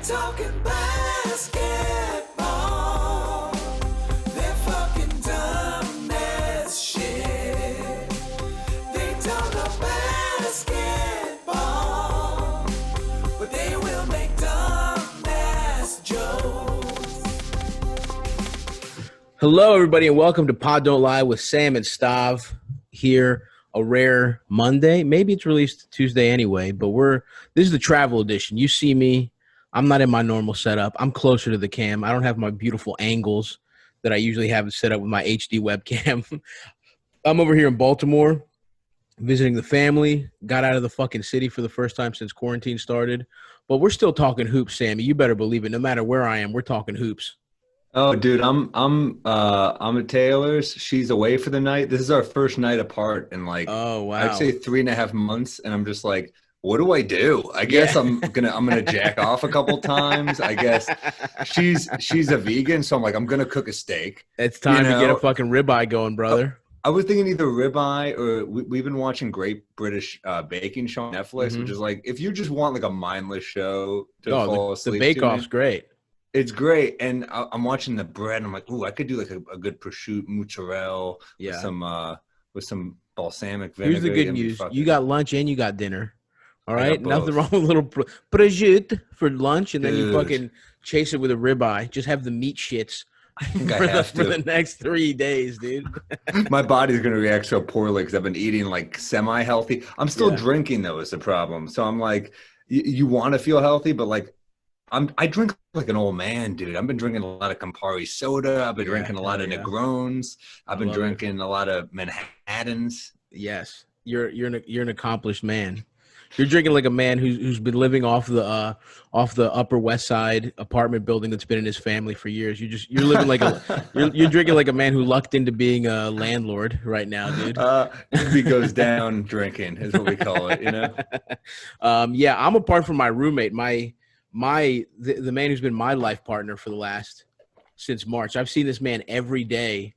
talking basketball. They're fucking dumb as shit. They don't know basketball, but they will make dumb ass jokes. Hello, everybody, and welcome to Pod Don't Lie with Sam and Stav here. A rare Monday. Maybe it's released Tuesday anyway, but this is the travel edition. You see me. I'm not in my normal setup. I'm closer to the cam. I don't have my beautiful angles that I usually have set up with my HD webcam. I'm over here in Baltimore visiting the family. Got out of the fucking city for the first time since quarantine started. But we're still talking hoops, Sammy. You better believe it. No matter where I am, we're talking hoops. Oh, dude, I'm at Taylor's. She's away for the night. This is our first night apart in Oh, wow. I'd say 3.5 months, and I'm just like, what do I do? I guess I'm gonna jack off a couple times. I guess she's a vegan, so I'm like, I'm gonna cook a steak. It's time to get a fucking ribeye going, brother. I was thinking either ribeye or we've been watching Great British Baking Show on Netflix, which is like, if you just want like a mindless show to fall asleep. The Bake Off's great. It's great, and I'm watching the bread. And I'm like, ooh, I could do like a good prosciutto mozzarella with some balsamic vinegar. Here's the good news: you got lunch and you got dinner. All right, nothing wrong with a little prosciutto for lunch, and then you fucking chase it with a ribeye. Just have the meat shits for the next 3 days, dude. My body's gonna react so poorly because I've been eating like semi-healthy. I'm still drinking though, is the problem. So I'm like, you want to feel healthy, but like. I drink like an old man, dude. I've been drinking a lot of Campari soda. I've been drinking a lot of Negrones. I've been drinking a lot of Manhattans. Yes, you're an accomplished man. You're drinking like a man who's been living off the Upper West Side apartment building that's been in his family for years. You're living like you're drinking like a man who lucked into being a landlord right now, dude. He goes down drinking is what we call it, you know. I'm apart from my roommate. The man who's been my life partner since March. I've seen this man every day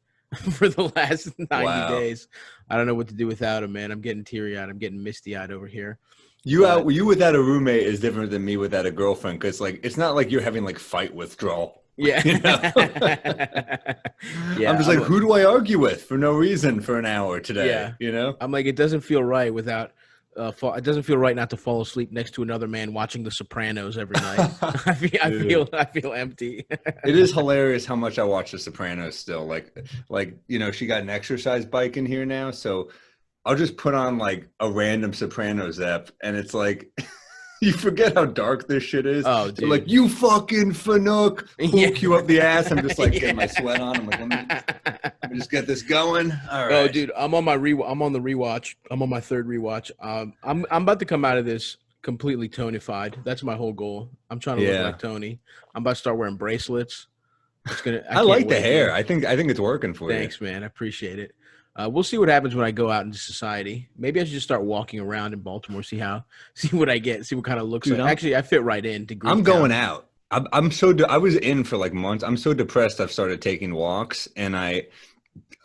for the last 90 days. I don't know what to do without him, man. I'm getting teary-eyed. I'm getting misty-eyed over here. You without a roommate is different than me without a girlfriend, because like it's not like you're having like fight withdrawal. Yeah. You know? I'm just like, who do I argue with for no reason for an hour today? Yeah. You know? I'm like, it doesn't feel right without it doesn't feel right not to fall asleep next to another man watching The Sopranos every night. I feel empty. It is hilarious how much I watch The Sopranos still. Like she got an exercise bike in here now, so I'll just put on like a random Sopranos app, and it's like you forget how dark this shit is. Oh, dude. They're like, you fucking fanook, hook you up the ass. I'm just like getting my sweat on. I'm like, let me just get this going. All right. Oh, dude, I'm on the rewatch. I'm on my third rewatch. I'm about to come out of this completely Tony-fied. That's my whole goal. I'm trying to look like Tony. I'm about to start wearing bracelets. I like the hair. I think it's working for you. Thanks, man. I appreciate it. We'll see what happens when I go out into society. Maybe I should just start walking around in Baltimore, see what I get, see what kind of looks like. Actually, I fit right in. I'm going out. I was in for like months. I'm so depressed. I've started taking walks, and I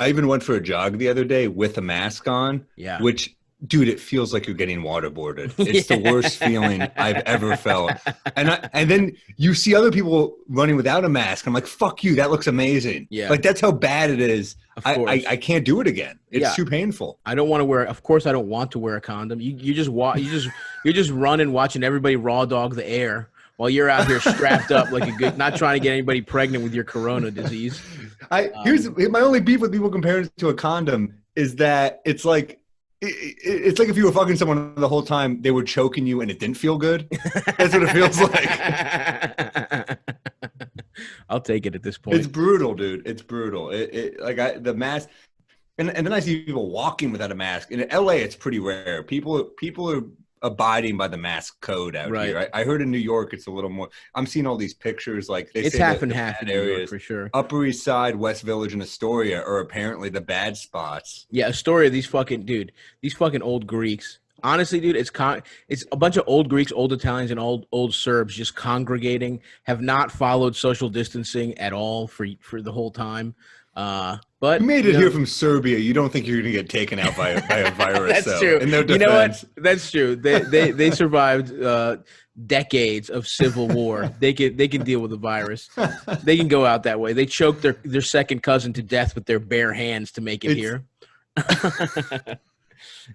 even went for a jog the other day with a mask on. Yeah. Which, dude, it feels like you're getting waterboarded. It's the worst feeling I've ever felt. And then you see other people running without a mask. I'm like, fuck you. That looks amazing. Yeah. Like that's how bad it is. I can't do it again. It's too painful. I don't want to wear. Of course, I don't want to wear a condom. You're just running, watching everybody raw dog the air while you're out here strapped up like not trying to get anybody pregnant with your corona disease. Here's my only beef with people comparing it to a condom is that it's like. It's like if you were fucking someone the whole time, they were choking you and it didn't feel good. That's what it feels like. I'll take it at this point. It's brutal, dude. It's brutal. The mask, and then I see people walking without a mask. In LA, it's pretty rare. People are abiding by the mask code out here. I heard in New York it's a little more. I'm seeing all these pictures like it's half and half in New York for sure. Upper East Side, West Village, and Astoria are apparently the bad spots. Yeah, Astoria. These fucking old Greeks. Honestly, dude, it's a bunch of old Greeks, old Italians, and old Serbs just congregating. Have not followed social distancing at all for the whole time. But But you made it here from Serbia. You don't think you're going to get taken out by a virus? That's though. true. In their defense. You know what? That's true. They survived decades of civil war. They can deal with the virus. They can go out that way. They choked their second cousin to death with their bare hands to make it here.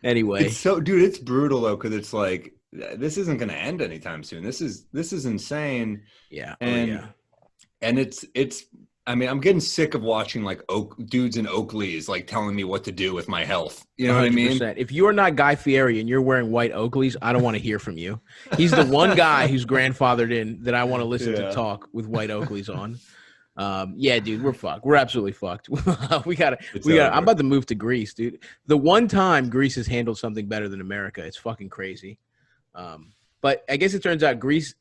Anyway, it's brutal though, because it's like this isn't going to end anytime soon. This is insane. Yeah, and it's. I mean, I'm getting sick of watching like dudes in Oakleys like telling me what to do with my health. You know 100%. What I mean? If you are not Guy Fieri and you're wearing white Oakleys, I don't want to hear from you. He's the one guy who's grandfathered in that I want to listen to talk with white Oakleys on. Yeah, dude, we're fucked. We're absolutely fucked. we gotta. I'm about to move to Greece, dude. The one time Greece has handled something better than America, it's fucking crazy. But I guess it turns out Greece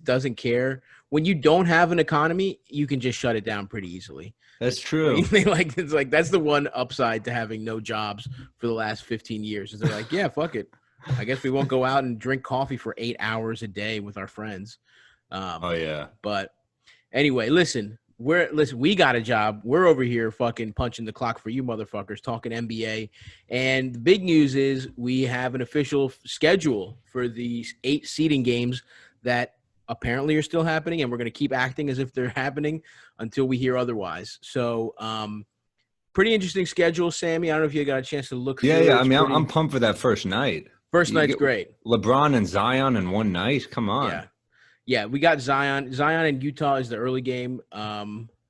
doesn't care. When you don't have an economy, you can just shut it down pretty easily. That's true. It's like that's the one upside to having no jobs for the last 15 years. Is they're like, yeah, fuck it. I guess we won't go out and drink coffee for 8 hours a day with our friends. But anyway, listen, we got a job. We're over here fucking punching the clock for you motherfuckers, talking NBA. And the big news is we have an official schedule for these 8 seeding games that apparently are still happening, and we're going to keep acting as if they're happening until we hear otherwise. So pretty interesting schedule, Sammy. I don't know if you got a chance to look through it. Yeah. I mean, I'm pumped for that first night. First night's great. LeBron and Zion in one night. Come on. Yeah, we got Zion. Zion and Utah is the early game.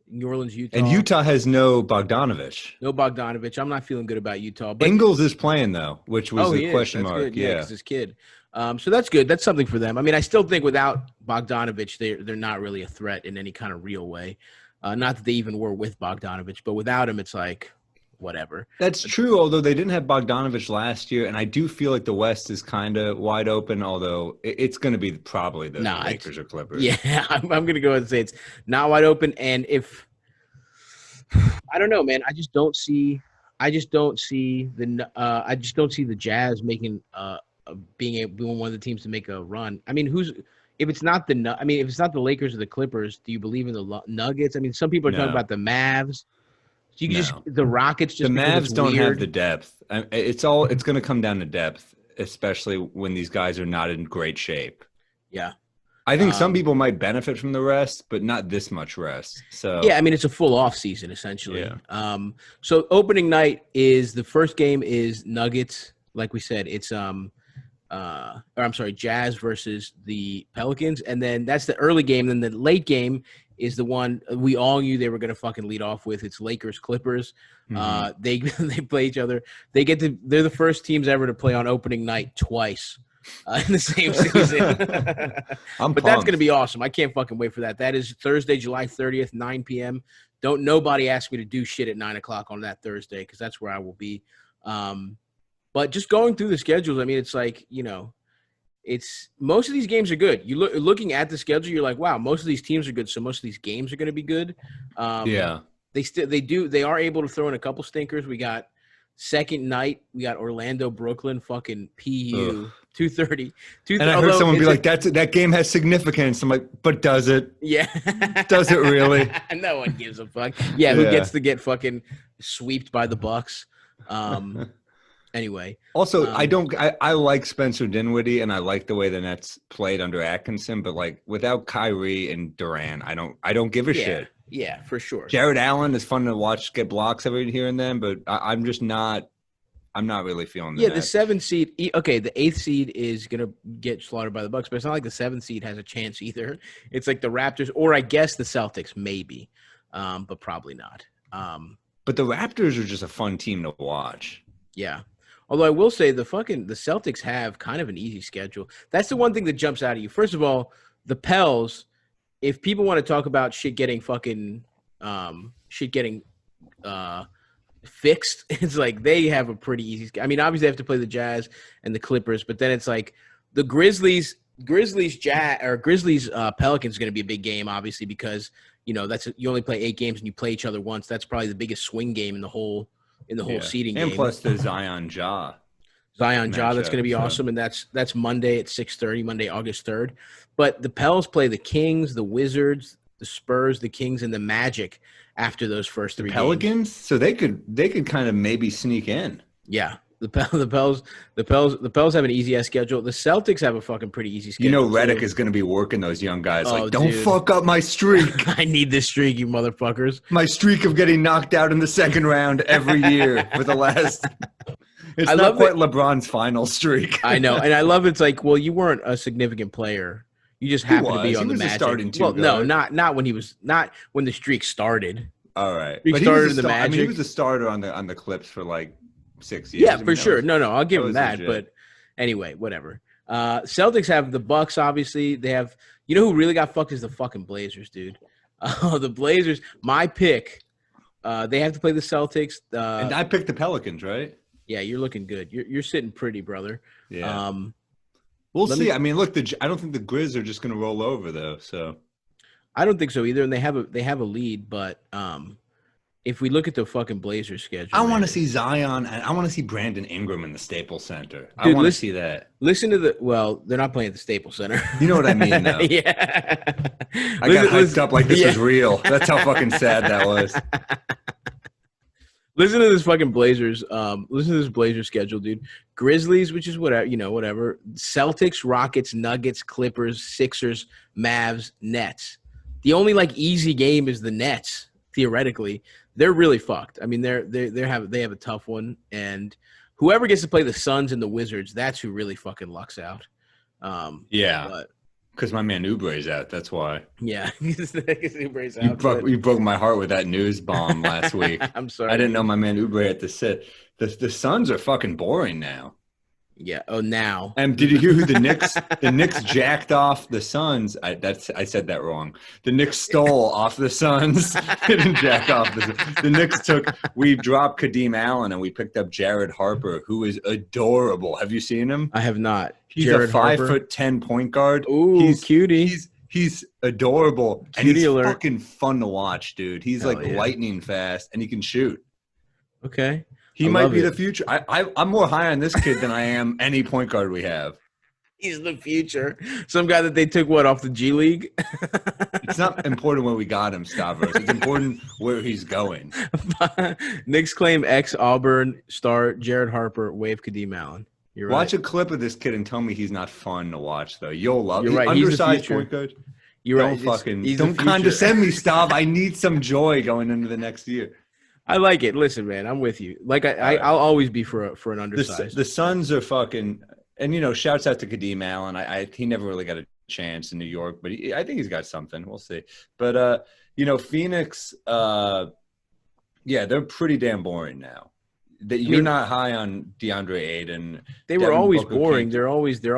New Orleans, Utah. And Utah has no Bogdanovich. No Bogdanovich. I'm not feeling good about Utah. But Ingles is playing, though, which was a question mark. Good. Yeah, because his kid. So that's good. That's something for them. I mean, I still think without Bogdanovich, they're not really a threat in any kind of real way. Not that they even were with Bogdanovich, but without him, it's like whatever. That's true, although they didn't have Bogdanovich last year, and I do feel like the West is kind of wide open, although it's going to be probably the Lakers or Clippers. Yeah, I'm going to go ahead and say it's not wide open, and if – I don't know, man. I just don't see the Jazz making being one of the teams to make a run. I mean, if it's not the Lakers or the Clippers, do you believe in the Nuggets? I mean, some people are talking about the Mavs. So you can the Rockets. Just the Mavs don't have the depth. It's going to come down to depth, especially when these guys are not in great shape. Yeah. I think some people might benefit from the rest, but not this much rest. So yeah, I mean, it's a full off season essentially. Yeah. So opening night is the first game is Nuggets. Like we said, it's Jazz versus the Pelicans, and then that's the early game. Then the late game is the one we all knew they were going to fucking lead off with. It's Lakers Clippers. Mm-hmm. They play each other. They're the first teams ever to play on opening night twice in the same season. But that's going to be awesome. I can't fucking wait for that. That is Thursday, July 30th, 9 p.m. Don't nobody ask me to do shit at 9 o'clock on that Thursday because that's where I will be. But just going through the schedules, I mean, it's like, it's most of these games are good. You looking at the schedule, you're like, wow, most of these teams are good, so most of these games are going to be good. They are able to throw in a couple stinkers. We got second night, we got Orlando, Brooklyn, fucking PU, 2:30. And I heard someone be like, that game has significance. I'm like, but does it? Yeah. Does it really? No one gives a fuck. Yeah, who gets to get fucking sweeped by the Bucks? Anyway. Also, I like Spencer Dinwiddie and I like the way the Nets played under Atkinson, but like without Kyrie and Durant, I don't give a shit. Yeah, for sure. Jared Allen is fun to watch get blocks every here and then, but I'm not really feeling that. Yeah, the 7th seed, okay, the 8th seed is going to get slaughtered by the Bucks, but it's not like the 7th seed has a chance either. It's like the Raptors or I guess the Celtics maybe, but probably not. But the Raptors are just a fun team to watch. Yeah. Although I will say the Celtics have kind of an easy schedule. That's the one thing that jumps out at you. First of all, the Pels, if people want to talk about shit getting fixed, it's like they have a pretty easy – I mean, obviously they have to play the Jazz and the Clippers, but then it's like the Grizzlies Pelicans is going to be a big game, obviously, because, you only play 8 games and you play each other once. That's probably the biggest swing game in the whole seeding game. And plus the Zion Ja. That's going to be awesome, and that's Monday at 6:30, Monday, August 3rd. But the Pels play the Kings, the Wizards, the Spurs, the Kings, and the Magic after those first three Pelicans, games. so they could kind of maybe sneak in. Yeah. The Pels have an easy ass schedule. The Celtics have a fucking pretty easy schedule. You know, Redick too. is going to be working those young guys. Oh, like, don't dude. fuck up my streak. I need this streak, you motherfuckers. My streak of getting knocked out in the second round every year for the last. It's not quite LeBron's final streak. I know, and I love it's like, well, you weren't a significant player. You just happened to be on the Magic. Starting well, no, not when the streak started. All right, Streak started in the Magic. I mean, he was a starter on the Clips for like 6 years. Yeah, for sure. No, I'll give him that. Legit. But anyway, whatever. Celtics have the Bucks. Obviously, they have. You know who really got fucked is the fucking Blazers, dude. The Blazers. My pick. They have to play the Celtics. And I picked the Pelicans, right? Yeah, you're looking good. You're sitting pretty, brother. Yeah. We'll see. I mean, look, I don't think the Grizz are just going to roll over though. So I don't think so either. And they have a lead, but if we look at the fucking Blazers schedule, I want to see Zion and I want to see Brandon Ingram in the Staples Center. Dude, I want to see that. Listen to they're not playing at the Staples Center. You know what I mean, though. Yeah. I got hyped up like this was real. That's how fucking sad that was. Listen to this fucking Blazers. Listen to this Blazers schedule, dude. Grizzlies, which is whatever. Celtics, Rockets, Nuggets, Clippers, Sixers, Mavs, Nets. The only easy game is the Nets. Theoretically, they're really fucked. I mean, they have a tough one, and whoever gets to play the Suns and the Wizards, that's who really fucking lucks out. Yeah. Because my man Oubre's out. That's why. Yeah. Oubre's out. You broke my heart with that news bomb last week. I'm sorry. I didn't know my man Oubre had to sit. The Suns are fucking boring now. Yeah. Oh, now. And did you hear who the Knicks jacked off the Suns? I said that wrong. The Knicks stole off the Suns. Didn't jack off the Knicks we dropped Kadeem Allen and we picked up Jared Harper, who is adorable. Have you seen him? I have not. He's Jared a Harper. 5'10" point guard. Ooh, cutie. He's adorable. Cutie and he's alert. fucking fun to watch, dude. He's lightning fast and he can shoot. Okay. He might be the future. I'm more high on this kid than I am any point guard we have. He's the future. Some guy that they took off the G League. It's not important where we got him, Stavros. It's important where he's going. Knicks claim ex-Auburn star Jared Harper wave Kadeem Allen. You're right. Watch a clip of this kid and tell me he's not fun to watch, though. You'll love it. You're right. Undersized He's the point guard. You're don't right. Don't condescend me, Stav. I need some joy going into the next year. I like it. Listen, man, I'm with you. I'll always be for an undersized. The Suns are fucking, and shouts out to Kadeem Allen. He never really got a chance in New York, but I think he's got something. We'll see. But Phoenix, they're pretty damn boring now. You're not high on DeAndre Ayton. They were always boring. They're literally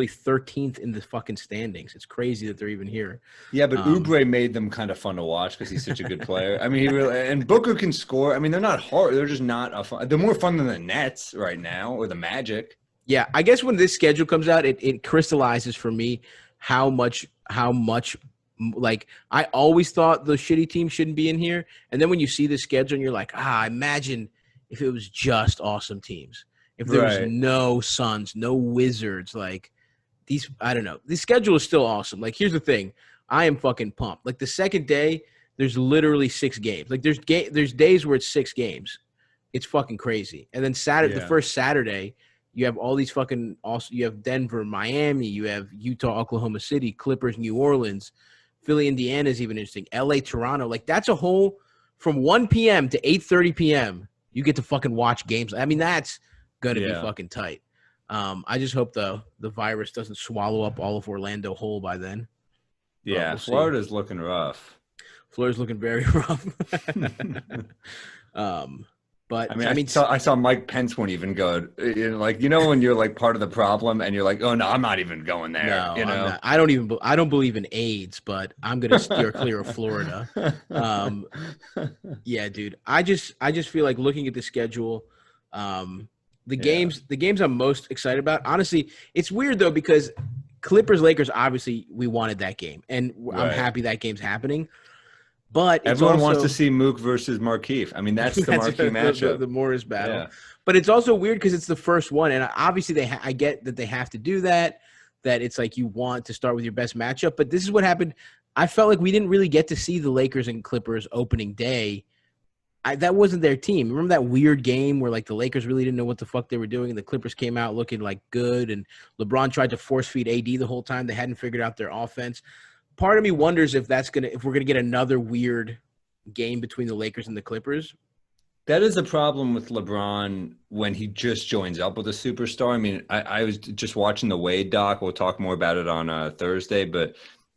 13th in the fucking standings. It's crazy that they're even here. Yeah, but Oubre made them kind of fun to watch because he's such a good player. I mean, he really, and Booker can score. I mean, they're not hard. They're just not fun. They're more fun than the Nets right now or the Magic. Yeah, I guess when this schedule comes out, it crystallizes for me how much I always thought the shitty team shouldn't be in here. And then when you see the schedule and you're like, imagine if it was just awesome teams. If there was no Suns, no Wizards, I don't know. The schedule is still awesome. Here's the thing. I am fucking pumped. The second day, there's literally 6 games. There's days where it's 6 games. It's fucking crazy. And then the first Saturday, you have all these fucking – you have Denver, Miami. You have Utah, Oklahoma City, Clippers, New Orleans. Philly, Indiana is even interesting. LA, Toronto. That's a whole from 1 p.m. to 8:30 p.m. You get to fucking watch games. I mean, that's going to be fucking tight. I just hope the virus doesn't swallow up all of Orlando whole by then. Yeah, we'll Florida's looking rough. Florida's looking very rough. But I saw Mike Pence won't even go. When you're part of the problem and you're like, oh no, I'm not even going there. No, I'm not. I don't believe in AIDS, but I'm gonna steer clear of Florida. Yeah, dude. I just feel like looking at the schedule, the games I'm most excited about. Honestly, it's weird though because Clippers Lakers obviously we wanted that game, and I'm happy that game's happening. But everyone wants to see Mook versus Markieff. I mean, that's the marquee matchup. The Morris battle. Yeah. But it's also weird because it's the first one. And obviously, I get that they have to do that, that it's you want to start with your best matchup. But this is what happened. I felt like we didn't really get to see the Lakers and Clippers opening day. That wasn't their team. Remember that weird game where like the Lakers really didn't know what the fuck they were doing, and the Clippers came out looking like good, and LeBron tried to force feed AD the whole time. They hadn't figured out their offense. Part of me wonders if we're gonna get another weird game between the Lakers and the Clippers. That is a problem with LeBron when he just joins up with a superstar. I mean, I was just watching the Wade doc. We'll talk more about it on Thursday, but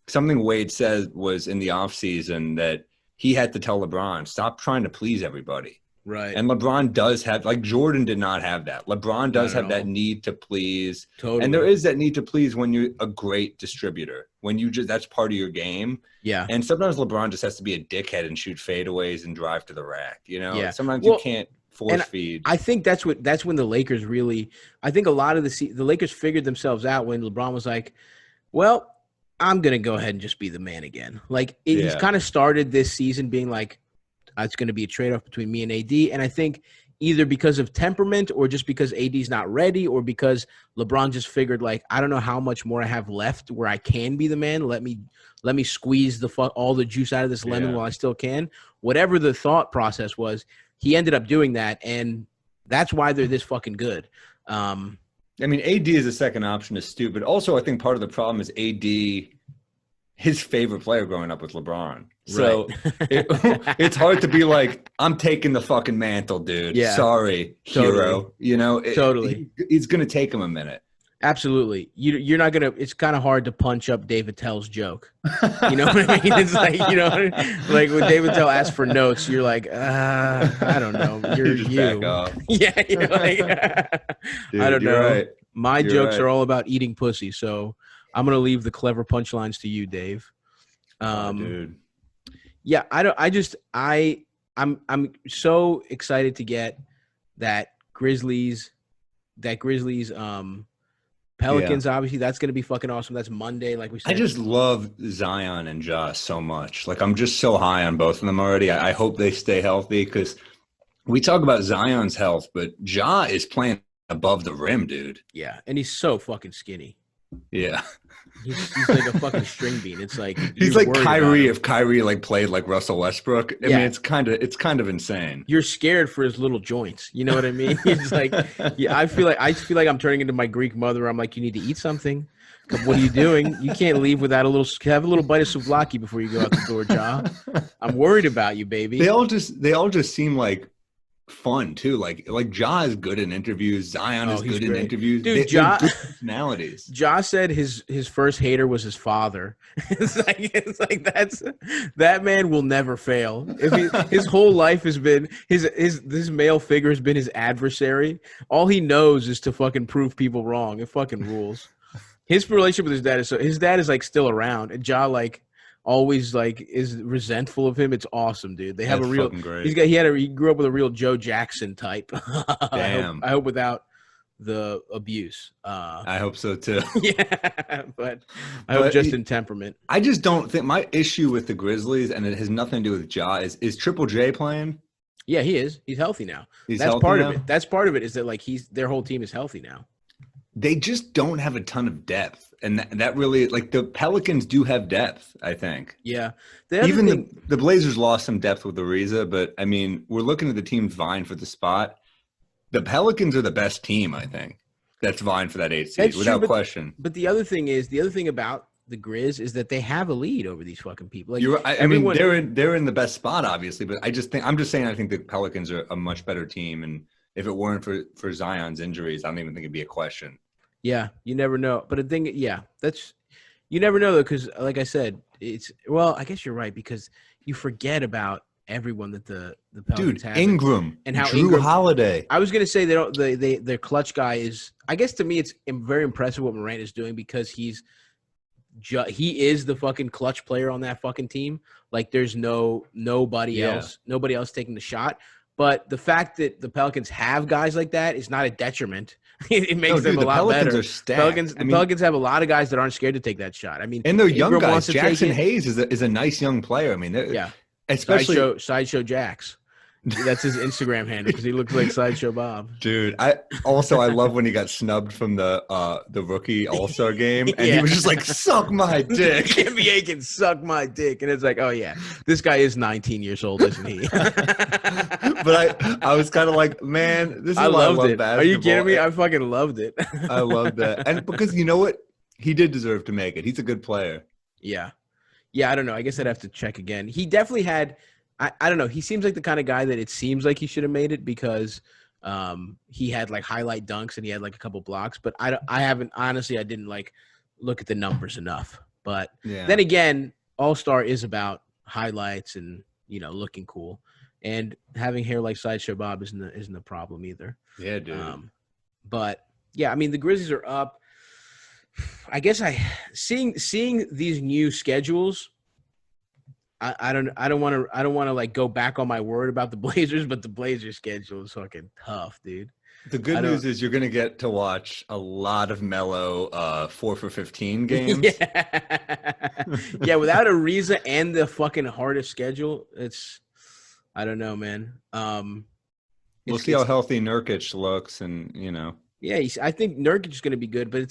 something Wade said was in the offseason that he had to tell LeBron, stop trying to please everybody. Right. And LeBron does have, like Jordan did not have that. LeBron does have that need to please. Totally. And there is that need to please when you're a great distributor, when that's part of your game. Yeah. And sometimes LeBron just has to be a dickhead and shoot fadeaways and drive to the rack. Yeah. Sometimes you can't force feed. I think that's when the Lakers really, I think a lot of the Lakers figured themselves out when LeBron was like, well, I'm going to go ahead and just be the man again. Like he's kind of started this season being like, it's going to be a trade-off between me and AD. And I think either because of temperament or just because AD's not ready or because LeBron just figured like, I don't know how much more I have left where I can be the man. Let me squeeze all the juice out of this lemon while I still can. Whatever the thought process was, he ended up doing that. And that's why they're this fucking good. I mean, AD as a second option is stupid. Also, I think part of the problem is AD, his favorite player growing up with LeBron. So it's hard to be like, I'm taking the fucking mantle, dude. Yeah. Sorry, hero. Totally. It's going to take him a minute. Absolutely. You're not going to – it's kind of hard to punch up David Tell's joke. You know what I mean? It's like, like when David Tell asks for notes, you're like, I don't know. You're just you. back off. Yeah. You're like, dude, I don't know. Right. My jokes are all about eating pussy, so I'm going to leave the clever punchlines to you, Dave. Dude. Yeah, I'm so excited to get that Grizzlies Pelicans, obviously, that's going to be fucking awesome. That's Monday, like we said. I just love Zion and Josh so much. Like, I'm just so high on both of them already. I hope they stay healthy because we talk about Zion's health, but Ja is playing above the rim, dude. Yeah, and he's so fucking skinny. Yeah. He's like a fucking string bean. It's like he's like Kyrie if Kyrie like played like Russell Westbrook. I mean, it's kind of insane. You're scared for his little joints. You know what I mean? He's like, I feel like I'm turning into my Greek mother. I'm like, you need to eat something. What are you doing? You can't leave without have a little bite of souvlaki before you go out the door, Ja. I'm worried about you, baby. They all just seem like fun too. Like Ja is good in interviews. Zion is good in interviews. Dude, Ja good personalities. Ja said his first hater was his father. It's like that man will never fail. His whole life has been this male figure has been his adversary. All he knows is to fucking prove people wrong. It fucking rules. His relationship with his dad is like still around, and Ja like always like is resentful of him. It's awesome, dude. They have a real great. He grew up with a real Joe Jackson type. Damn. I hope without the abuse. I hope so too. Yeah, but I hope just in temperament. I just don't think my issue with the Grizzlies, and it has nothing to do with Ja, is Triple J playing? Yeah, he is. He's healthy now. That's part of it. That's part of it is that like their whole team is healthy now. They just don't have a ton of depth. And that really, like, the Pelicans do have depth, I think. Yeah. The Blazers lost some depth with Ariza, but, I mean, we're looking at the teams vying for the spot. The Pelicans are the best team, I think, that's vying for that 8th seed, without question. But the other thing about the Grizz is that they have a lead over these fucking people. Like, I mean, they're in the best spot, obviously, but I think the Pelicans are a much better team, and if it weren't for Zion's injuries, I don't even think it'd be a question. Yeah, you never know. But the thing, you never know though, because like I said, I guess you're right because you forget about everyone that the Pelicans have. Ingram and how Drew Holiday. I was gonna say their clutch guy is. I guess to me, it's very impressive what Morant is doing because he is the fucking clutch player on that fucking team. Like there's nobody else taking the shot. But the fact that the Pelicans have guys like that is not a detriment. It makes them a lot better. The Pelicans have a lot of guys that aren't scared to take that shot. I mean, and they're young guys. Jackson Hayes is a nice young player. I mean, especially Sideshow Jacks. That's his Instagram handle because he looks like Sideshow Bob. Dude, I love when he got snubbed from the rookie All-Star game, and he Yeah. was just like, "Suck my dick." Jimmy Aiken suck my dick, and it's like, oh yeah, this guy is 19 years old, isn't he? But I was kind of like, man, this is I why loved I love it. basketball. Are you kidding me? I fucking loved it. I love that, and because you know what, he did deserve to make it. He's a good player. Yeah. I don't know. I guess I'd have to check again. He definitely had. I don't know. He seems like the kind of guy that it seems like he should have made it because he had like highlight dunks and he had like a couple blocks. But I haven't honestly. I didn't like look at the numbers enough. But then again, All-Star is about highlights and looking cool, and having hair like Sideshow Bob isn't a problem either. Yeah, dude. But yeah, I mean the Grizzlies are up. I guess seeing these new schedules. I don't want to like go back on my word about the Blazers, but the Blazers schedule is fucking tough, dude. The good news is you're going to get to watch a lot of Melo 4 for 15 games. Yeah, without Ariza and the fucking hardest schedule, I don't know, man. We'll see how healthy Nurkic looks, and Yeah, I think Nurkic is going to be good, but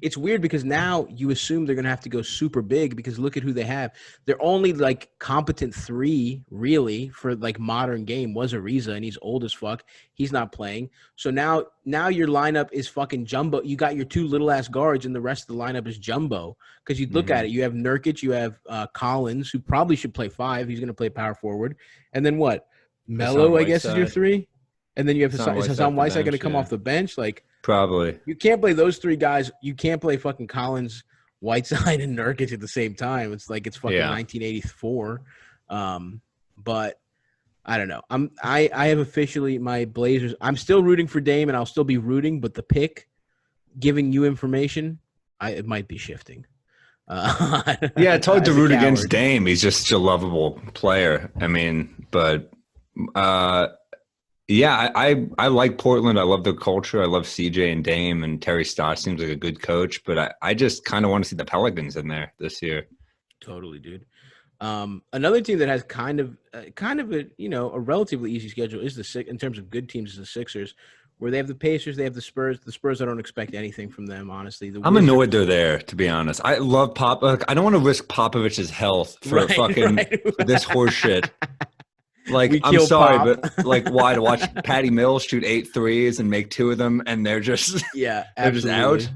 it's weird because now you assume they're going to have to go super big because look at who they have. They're only like competent 3 really for like modern game was Ariza, and he's old as fuck. He's not playing. So now your lineup is fucking jumbo. You got your 2 little ass guards and the rest of the lineup is jumbo because you look at it. You have Nurkic, you have Collins, who probably should play 5. He's going to play power forward. And then what? Melo, I guess, is your 3. And then you have Hassan Whiteside going to come off the bench. Like, probably. You can't play those 3 guys. You can't play fucking Collins, Whiteside, and Nurkic at the same time. It's like it's fucking 1984. But I don't know. I have officially my Blazers. I'm still rooting for Dame, and I'll still be rooting. But the pick, giving you information, it might be shifting. It's hard to root against Dame. He's just a lovable player. I mean, but yeah, I like Portland. I love their culture. I love CJ and Dame, and Terry Stotts seems like a good coach. But I just kind of want to see the Pelicans in there this year. Totally, dude. Another team that has kind of a a relatively easy schedule is in terms of good teams is the Sixers, where they have the Pacers, they have the Spurs. The Spurs, I don't expect anything from them, honestly. I'm annoyed they're there, to be honed. I love I don't want to risk Popovich's health for this horse shit. Like, I'm sorry, but like, why to watch Patty Mills shoot 8 threes and make 2 of them, and they're just they're just out?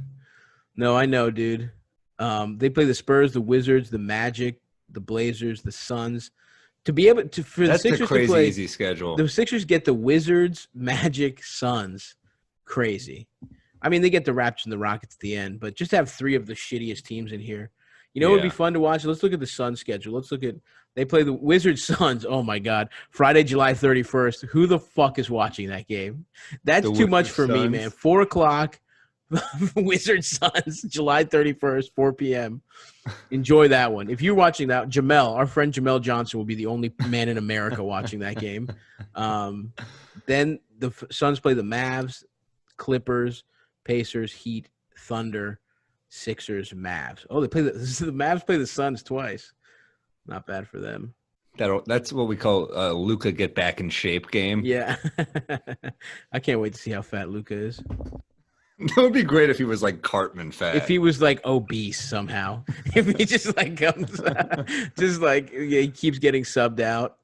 No, I know, dude. They play the Spurs, the Wizards, the Magic, the Blazers, the Suns. To be able to for that's the Sixers the crazy to play, easy schedule. The Sixers get the Wizards, Magic, Suns. Crazy. I mean, they get the Raptors and the Rockets at the end, but just have 3 of the shittiest teams in here. It would be fun to watch. Let's look at the Suns schedule. Let's look at they play the Wizards Suns. Oh my God. Friday, July 31st. Who the fuck is watching that game? That's too much for me, man. 4:00 Wizards Suns, July 31st, 4 p.m. Enjoy that one. If you're watching that, our friend Jamel Johnson will be the only man in America watching that game. Then the Suns play the Mavs, Clippers, Pacers, Heat, Thunder, Sixers, Mavs. Oh, the Mavs play the Suns twice. Not bad for them. That's what we call Luka get back in shape game. Yeah. I can't wait to see how fat Luka is. That would be great if he was like Cartman fat. If he was like obese somehow. If he just like comes he keeps getting subbed out.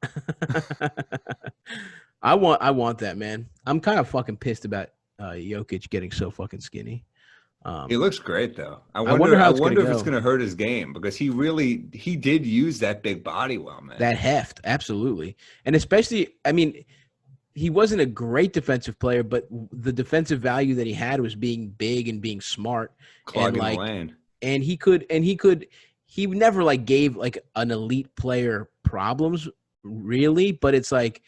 I want that, man. I'm kind of fucking pissed about Jokic getting so fucking skinny. He looks great though. I wonder if it's going to hurt his game because he did use that big body well, man. That heft, absolutely. And especially, I mean, he wasn't a great defensive player, but the defensive value that he had was being big and being smart. Clogging the lane. And he never like gave like an elite player problems really, but it's like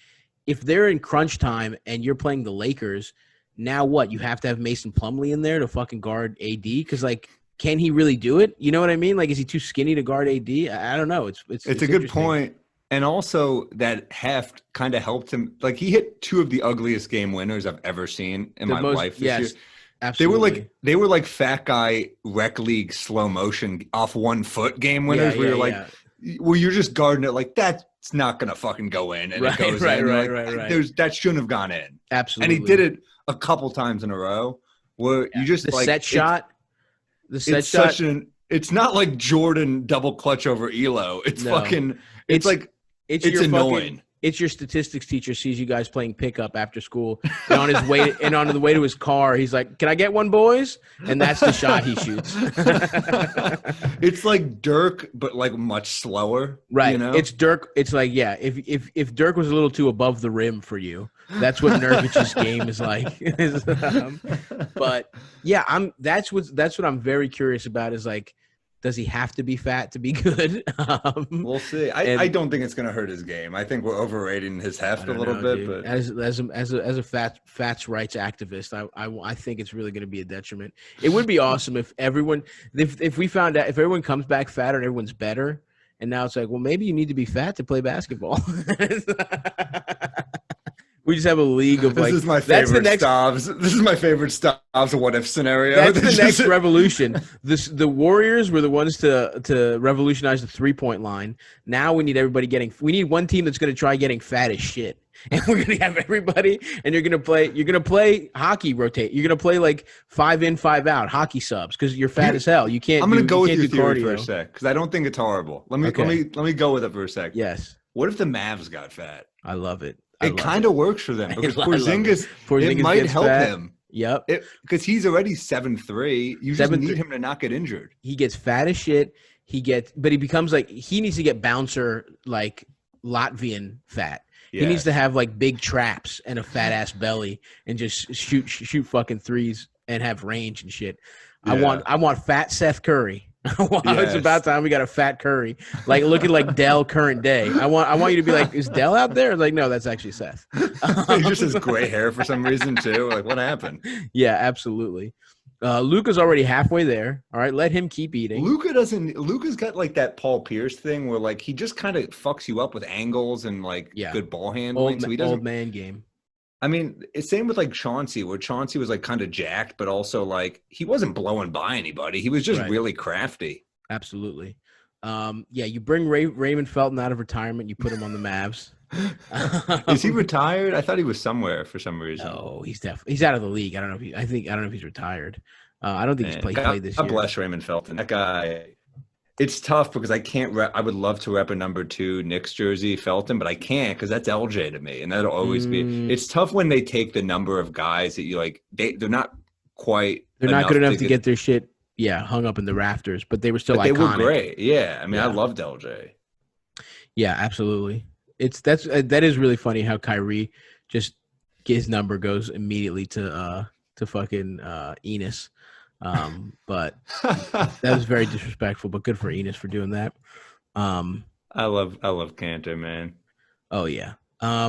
if they're in crunch time and you're playing the Lakers, now what? You have to have Mason Plumlee in there to fucking guard AD? Because, like, can he really do it? You know what I mean? Like, is he too skinny to guard AD? I don't know. It's a good point. And also that heft kind of helped him. Like, he hit 2 of the ugliest game winners I've ever seen in my life this year. Absolutely. They were like fat guy rec league slow motion off 1 foot game winners where you're like, where you're just guarding it like that's not gonna fucking go in, and it goes in. Right. That shouldn't have gone in. Absolutely. And he did it a couple times in a row where you just the like set shot. The set it's shot. It's not like Jordan double clutch over Elo. It's fucking. It's it's annoying. It's your statistics teacher sees you guys playing pickup after school, and on the way to his car, he's like, "Can I get one, boys?" And that's the shot he shoots. It's like Dirk, but like much slower. Right. You know? It's Dirk. It's like, yeah, if Dirk was a little too above the rim for you, that's what Nurkic's game is like. But yeah, that's what I'm very curious about is like, does he have to be fat to be good? We'll see. I don't think it's going to hurt his game. I think we're overrating his heft a little bit. Dude. But as a fats rights activist, I think it's really going to be a detriment. It would be awesome if we found out if everyone comes back fatter and everyone's better, and now it's like, well, maybe you need to be fat to play basketball. We just have a league of like. This is my favorite Stavs. This is my favorite Stavs what if scenario. That's the next revolution. The Warriors were the ones to revolutionize the 3-point line. Now we need everybody getting. We need one team that's going to try getting fat as shit, and we're going to have everybody. And you're going to play hockey rotate. You're going to play like 5 in, 5 out hockey subs because you're fat as hell. You can't. I'm going to go with your theory cardio for a sec because I don't think it's horrible. Let me go with it for a sec. Yes. What if the Mavs got fat? I love it. It kind of works for them because Porzingis it might help him. Yep. Because he's already 7'3". You just need him to not get injured. He gets fat as shit. But he becomes like he needs to get bouncer like Latvian fat. Yeah. He needs to have like big traps and a fat ass belly and just shoot fucking threes and have range and shit. Yeah. I want fat Seth Curry. It's about time we got a fat Curry, like looking like Dell current day. I want you to be like, is Dell out there? Like, no, that's actually Seth. He just has gray hair for some reason too. Like, what happened? Yeah, absolutely. Luka's already halfway there. All right, let him keep eating. Luka's got like that Paul Pierce thing where like he just kind of fucks you up with angles and like good ball handling. So he doesn't old man game. I mean, it's same with like Chauncey, where Chauncey was like kind of jacked, but also like he wasn't blowing by anybody. He was just really crafty. Absolutely. You bring Raymond Felton out of retirement. You put him on the Mavs. Is he retired? I thought he was somewhere for some reason. No, he's out of the league. I don't know if he's retired. I don't think he's played this year. God bless Raymond Felton. That guy. It's tough because I can't I would love to rep a number 2 Knicks jersey, Felton, but I can't because that's LJ to me, and that'll always be. It's tough when they take the number of guys that you like. They're not quite. They're not good enough to get their shit, hung up in the rafters, but they were still iconic. They were great. Yeah, I mean, I loved LJ. Yeah, absolutely. That is really funny how Kyrie just his number goes immediately to fucking Enos. But that was very disrespectful, but good for Enos for doing that. I love Cantor, man. Oh yeah. I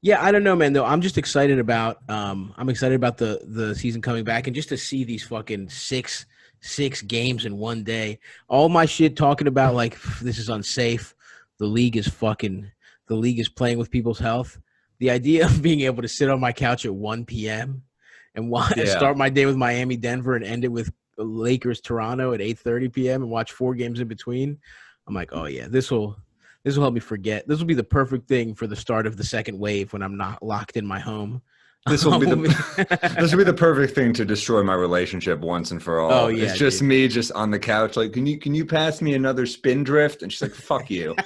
don't know, man, though. I'm just excited about the season coming back and just to see these fucking six games in one day. All my shit talking about like this is unsafe. The league is playing with people's health. The idea of being able to sit on my couch at 1 p.m. and start my day with Miami, Denver, and end it with Lakers, Toronto at 8:30 p.m. and watch 4 games in between. I'm like, oh yeah, this will help me forget. This will be the perfect thing for the start of the second wave when I'm not locked in my home. This will be the perfect thing to destroy my relationship once and for all. Oh yeah, it's just me just on the couch like, can you pass me another spin drift? And she's like, fuck you.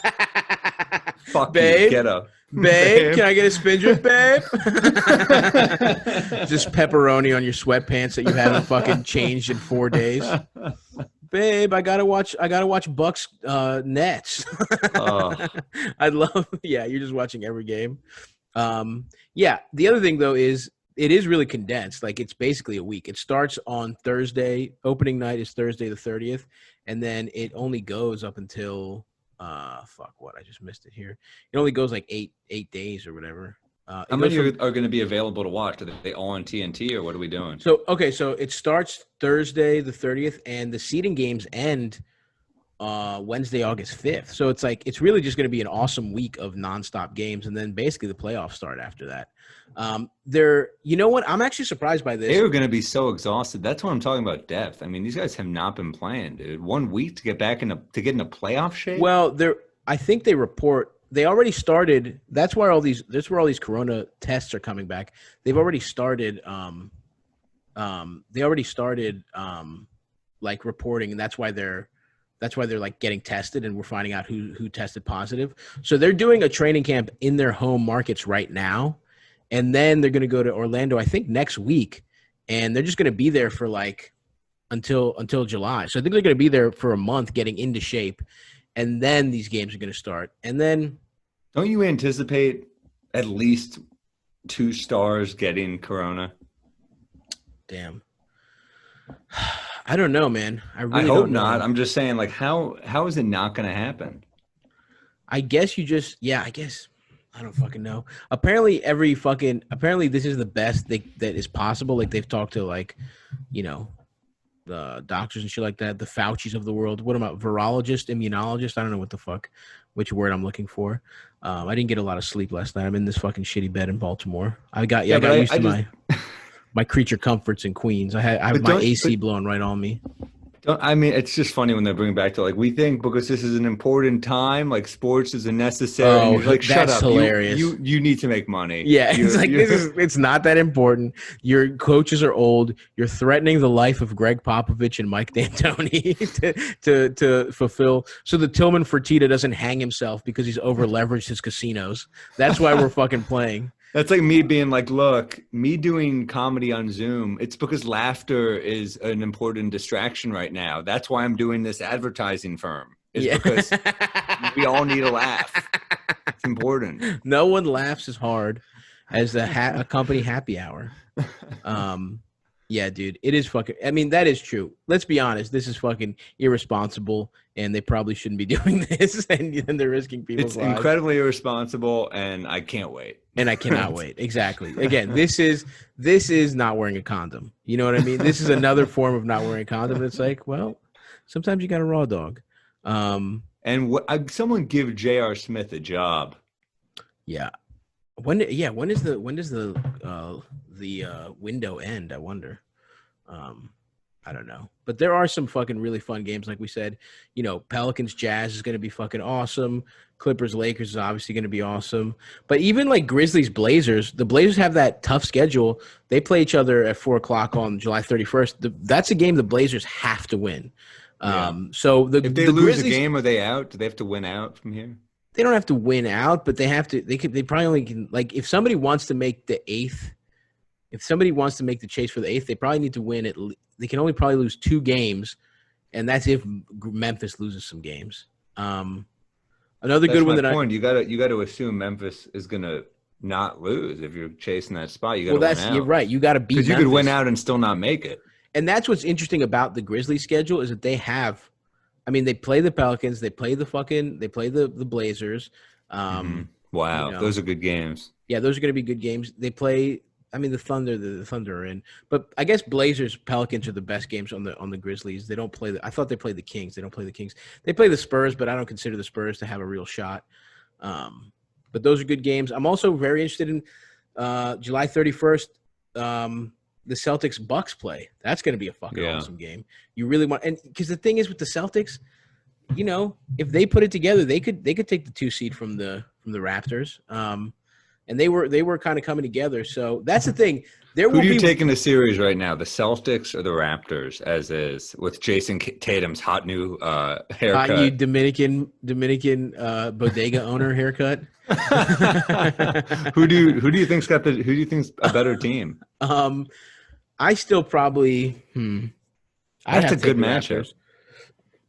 Fuck babe, you, get up. Babe, can I get a spin drift, babe? Just pepperoni on your sweatpants that you haven't fucking changed in 4 days. Babe, I gotta watch Bucks Nets. I'd love you're just watching every game. The other thing though is it is really condensed. Like it's basically a week. It starts on Thursday. Opening night is Thursday the 30th, and then it only goes up until I just missed it here. It only goes like eight days or whatever. How many are going to be available to watch? Are they all on TNT or what are we doing? So it starts Thursday the 30th, and the seeding games end Wednesday, August 5th. So it's like it's really just going to be an awesome week of nonstop games, and then basically the playoffs start after that. You know what? I'm actually surprised by this. They are going to be so exhausted. That's what I'm talking about depth. I mean, these guys have not been playing, dude. 1 week to get back to get in a playoff shape. Well, I think they already started. That's where all these corona tests are coming back. They've already started. Like reporting, and that's why they're like getting tested, and we're finding out who tested positive. So they're doing a training camp in their home markets right now, and then they're going to go to Orlando, I think, next week, and they're just going to be there for like until July. So I think they're going to be there for a month getting into shape, and then these games are going to start. And then don't you anticipate at least 2 stars getting corona? Damn. I don't know, man. I hope not. I'm just saying, like, how is it not going to happen? I guess I guess I don't fucking know. Apparently this is the best that is possible. Like they've talked to like, the doctors and shit like that, the Faucis of the world. What am I, virologist, immunologist? I don't know which word I'm looking for. I didn't get a lot of sleep last night. I'm in this fucking shitty bed in Baltimore. I got used to my creature comforts in Queens. I have my AC blowing right on me. I mean, it's just funny when they bring back to like, we think because this is an important time, like sports is a necessary. Oh, you're like, shut that's up. hilarious. You need to make money. Yeah, it's not that important. Your coaches are old. You're threatening the life of Greg Popovich and Mike D'Antoni to fulfill. So the Tillman Fertitta doesn't hang himself because he's over leveraged his casinos. That's why we're fucking playing. That's like me being like, look, me doing comedy on Zoom, it's because laughter is an important distraction right now. That's why I'm doing this advertising firm. Because we all need a laugh. It's important. No one laughs as hard as a company happy hour. Yeah, dude, it is fucking. I mean, that is true. Let's be honest. This is fucking irresponsible, and they probably shouldn't be doing this. And they're risking people's lives. It's incredibly irresponsible, and I can't wait. And I cannot wait. Exactly. Again, this is not wearing a condom. You know what I mean? This is another form of not wearing a condom. It's like, well, sometimes you got a raw dog. And someone give J.R. Smith a job. Yeah. When does the window end? I wonder. I don't know, but there are some fucking really fun games. Like we said, Pelicans Jazz is going to be fucking awesome. Clippers Lakers is obviously going to be awesome. But even like Grizzlies Blazers, the Blazers have that tough schedule. They play each other at 4:00 on July 31st. That's a game the Blazers have to win. So if they lose a game, are they out? Do they have to win out from here? They don't have to win out, but they have to. They probably only can, like, if somebody wants to make the eighth. If somebody wants to make the chase for the eighth, they probably need to win it. They can only probably lose 2 games, and that's if Memphis loses some games. Another good one that you got to assume Memphis is going to not lose if you're chasing that spot. You got to win out. You're right. You got to beat Memphis. Because you could win out and still not make it. And that's what's interesting about the Grizzlies schedule is that they have. I mean, they play the Pelicans, they play the Blazers. Wow, those are good games. Yeah, those are going to be good games. They play. I mean, the Thunder are in, but I guess Blazers, Pelicans are the best games on the Grizzlies. They don't play I thought they played the Kings. They don't play the Kings. They play the Spurs, but I don't consider the Spurs to have a real shot. But those are good games. I'm also very interested in July 31st. The Celtics Bucks play. That's going to be a fucking awesome game. You really want, and because the thing is with the Celtics, if they put it together, they could take the 2 seed from the Raptors. And they were kind of coming together. So that's the thing. Who are you taking the series right now? The Celtics or the Raptors, as is, with Jason Tatum's hot new haircut? Hot new Dominican bodega owner haircut. Who do you think's a better team? I still probably That's a good matchup.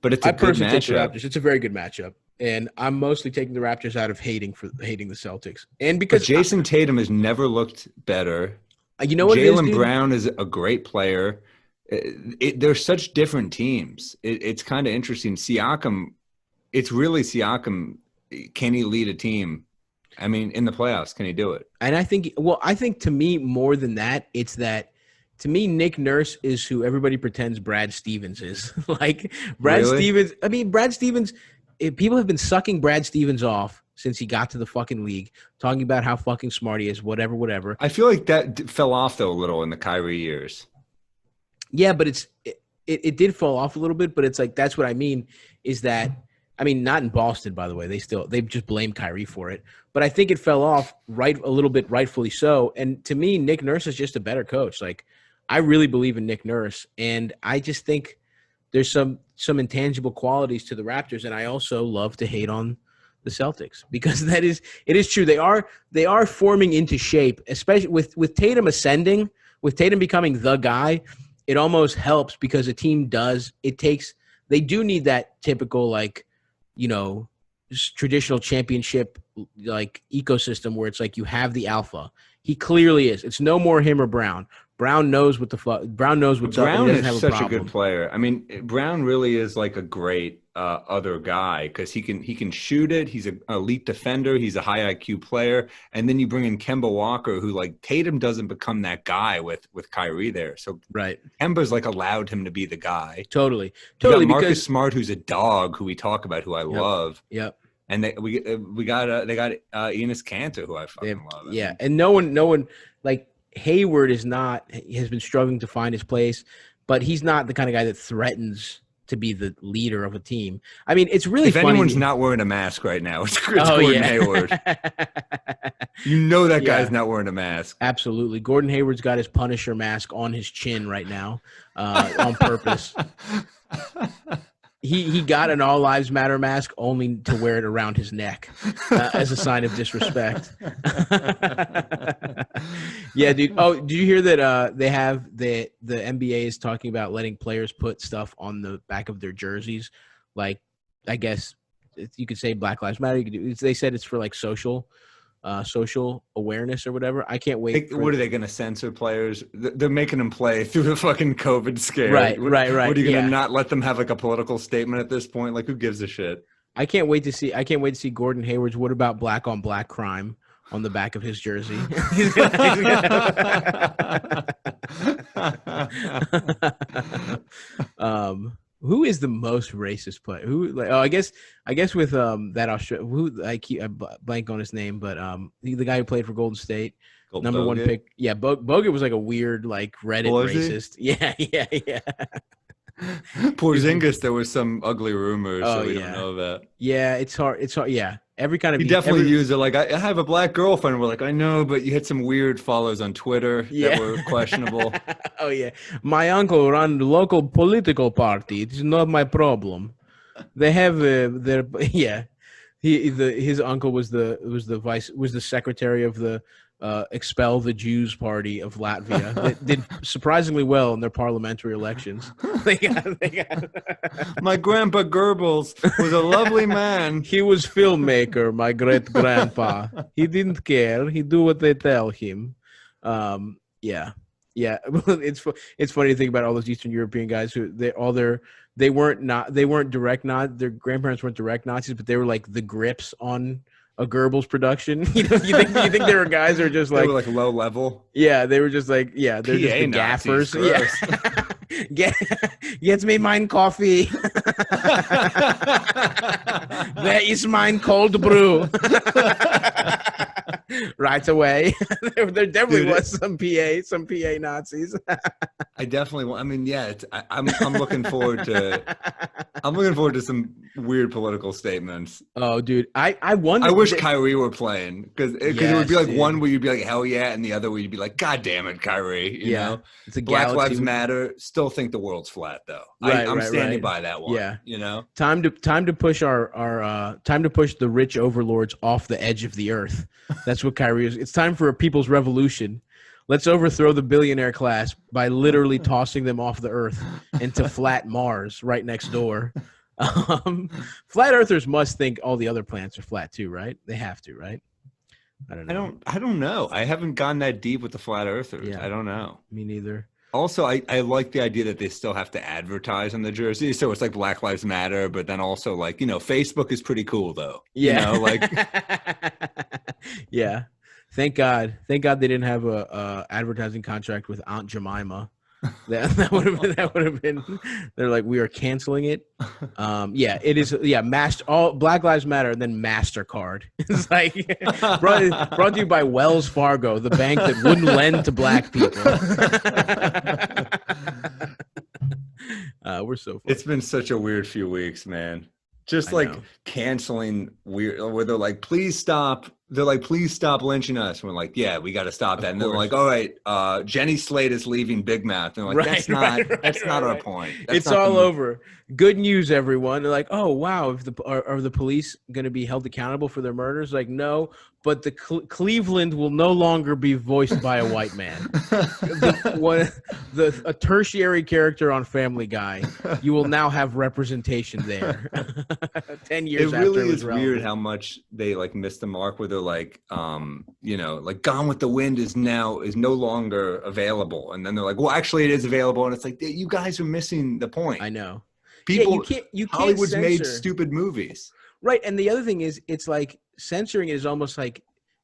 But it's a good matchup. It's a very good matchup. And I'm mostly taking the Raptors out of hating the Celtics. And because Jason Tatum has never looked better. You know what? Jaylen Brown is a great player. They're such different teams. It's kind of interesting. Siakam, it's really Siakam. Can he lead a team? I mean, in the playoffs, can he do it? And I think to me, more than that, it's that to me, Nick Nurse is who everybody pretends Brad Stevens is. Like Brad Really? Stevens. I mean, Brad Stevens. People have been sucking Brad Stevens off since he got to the fucking league, talking about how fucking smart he is, whatever. I feel like that fell off though a little in the Kyrie years. Yeah, but it did fall off a little bit, but it's like that's what I mean is that I mean not in Boston, by the way. They just blame Kyrie for it, but I think it fell off a little bit, rightfully so. And to me, Nick Nurse is just a better coach. Like I really believe in Nick Nurse, and I just think there's some intangible qualities to the Raptors, and I also love to hate on the Celtics because it is true. They are forming into shape, especially with Tatum ascending, with Tatum becoming the guy. It almost helps because a team they do need that typical like, you know, traditional championship like ecosystem where it's like you have the alpha. He clearly is. It's no more him or Brown. Brown knows what the fuck. Brown knows what's up. Brown He doesn't is have such a problem. a good player. I mean, Brown really is like a great other guy because he can shoot it. He's an elite defender. He's a high IQ player. And then you bring in Kemba Walker, who like Tatum doesn't become that guy with Kyrie there. So Right. Kemba's like allowed him to be the guy. Totally. You got Marcus Because Smart, who's a dog, who we talk about, who I love. Yep. And they got Enes Kanter, who I fucking love. Yeah, and no one like Hayward has been struggling to find his place, but he's not the kind of guy that threatens to be the leader of a team. I mean, it's really if funny. anyone's not wearing a mask right now, it's Gordon Hayward. You know that guy's not wearing a mask. Absolutely. Gordon Hayward's got his Punisher mask on his chin right now on purpose. He got an All Lives Matter mask only to wear it around his neck as a sign of disrespect. Yeah, dude. Oh, did you hear that they have the NBA is talking about letting players put stuff on the back of their jerseys? Like, I guess you could say Black Lives Matter. They said it's for like social awareness or whatever. I can't wait. What are they going to censor players? They're making them play through the fucking COVID scare. Right. What are you going to not let them have like a political statement at this point? Like, who gives a shit? I can't wait to see Gordon Hayward's "What about black on black crime" on the back of his jersey. Who is the most racist player? I guess with that Australian who I blank on his name, but the guy who played for Golden State, number Bogut? one pick. Yeah, Bogut was like a weird like Reddit racist. Yeah. Porzingis, there was some ugly rumors, so we don't know that. Yeah, it's hard. Yeah, every kind of he definitely used it. Like, I have a black girlfriend. We're like, I know, but you had some weird follows on Twitter that were questionable. Oh yeah, my uncle ran the local political party. It's not my problem. They have his uncle was the secretary of the Expel the Jews party of Latvia. That did surprisingly well in their parliamentary elections. They got My grandpa Goebbels was a lovely man. He was filmmaker, my great grandpa. He didn't care. He do what they tell him. Yeah. It's funny to think about all those Eastern European guys who they weren't direct Nazis. Their grandparents weren't direct Nazis, but they were like the grips on a Goebbels production. You think there were guys who are just like they were like low level? Yeah, they were just like they're just the Nazis, gaffers. Yeah, gets me mine coffee. There is mine cold brew. Right away. There definitely was some PA Nazis. I definitely want. I mean, yeah, I'm looking forward to. I'm looking forward to some weird political statements. Oh, dude, I wonder. I wish Kyrie were playing because it would be like dude. one where you'd be like hell yeah, and the other where you'd be like God damn it, Kyrie. You know, it's a Black galaxy. Lives Matter. Still think the world's flat though. I'm standing by that one. Yeah, you know, time to push time to push the rich overlords off the edge of the earth. That's what Kyrie is. It's time for a people's revolution. Let's overthrow the billionaire class by literally tossing them off the earth into flat Mars right next door. Flat earthers must think all the other planets are flat too, right? They have to, right? I don't know. I don't know. I haven't gone that deep with the flat earthers. Yeah. I don't know. Me neither. Also, I like the idea that they still have to advertise on the jersey. So it's like Black Lives Matter, but then also like, Facebook is pretty cool though. Yeah. Like yeah. Thank God they didn't have a advertising contract with Aunt Jemima. That would have been. They're like, we are canceling it. Yeah, it is. Yeah, all Black Lives Matter, and then Mastercard. It's like brought to you by Wells Fargo, the bank that wouldn't lend to black people. We're so funny. It's been such a weird few weeks, man. Just like canceling weird, where they're like, please stop. They're like, please stop lynching us. And we're like, yeah, we got to stop that. And then they're like, all right, Jenny Slate is leaving Big Mouth. And they're like, that's not our point. It's all over. Good news, everyone. They're like, oh, wow. Are the police going to be held accountable for their murders? Like, no, but the Cleveland will no longer be voiced by a white man. A tertiary character on Family Guy. You will now have representation there. 10 years after it really was is relevant. weird how much they like missed the mark where they're like, like Gone with the Wind is no longer available. And then they're like, well, actually it is available. And it's like, you guys are missing the point. I know. People, you can't Hollywood's censor. made stupid movies. Right. And the other thing is, it's like censoring is almost like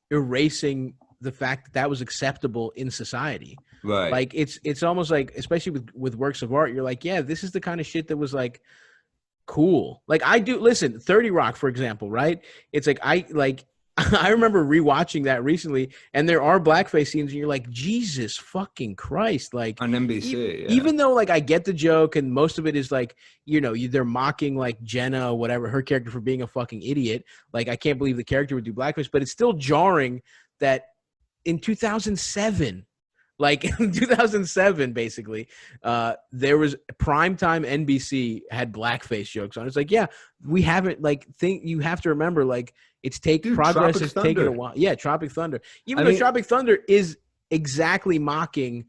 erasing the fact that was acceptable in society. Right. Like it's almost like, especially with works of art, you're like, yeah, this is the kind of shit that was like cool. Like listen, 30 Rock, for example, right? It's like, I remember rewatching that recently, and there are blackface scenes, and you're like, Jesus fucking Christ! Like on NBC, even though like I get the joke, and most of it is like, they're mocking like Jenna or whatever, her character, for being a fucking idiot. Like, I can't believe the character would do blackface, but it's still jarring that in 2007. Like in 2007, basically, there was primetime NBC had blackface jokes on. It's like, yeah, we haven't you have to remember, like, progress has taken a while. Yeah, Tropic Thunder. Even though Tropic Thunder is exactly mocking,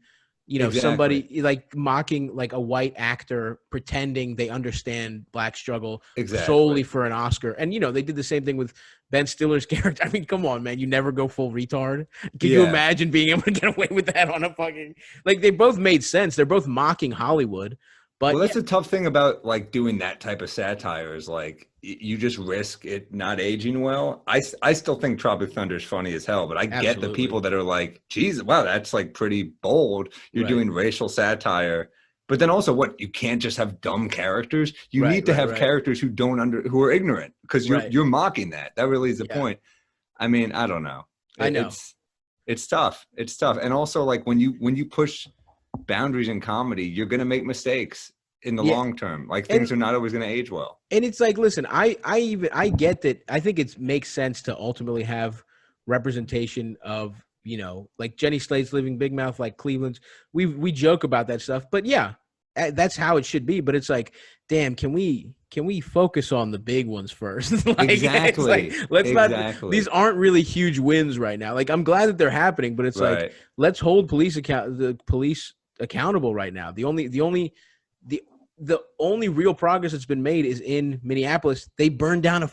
somebody like mocking like a white actor pretending they understand black struggle solely for an Oscar. And they did the same thing with Ben Stiller's character. I mean, come on, man, you never go full retard. Can you imagine being able to get away with that on a fucking, like, they both made sense. They're both mocking Hollywood. But that's a tough thing about like doing that type of satire is like you just risk it not aging well. I still think Tropic Thunder is funny as hell, but I get the people that are like, geez, wow, that's like pretty bold. You're doing racial satire. But then also, you can't just have dumb characters. You need to have characters who who are ignorant, because you're mocking that. That really is the point. I mean, I don't know. I know. It's tough. It's tough. And also, like, when you push boundaries in comedy, you're going to make mistakes in the long term. Like, things are not always going to age well. And it's like, listen, I get that. I think it makes sense to ultimately have representation of, like Jenny Slate's Living Big Mouth, like Cleveland's. We joke about that stuff, but yeah, that's how it should be. But it's like, damn, can we focus on the big ones first? Like, exactly. Like, let's not. These aren't really huge wins right now. Like, I'm glad that they're happening, but it's like, let's hold the police accountable right now. The only real progress that's been made is in Minneapolis. They burned down a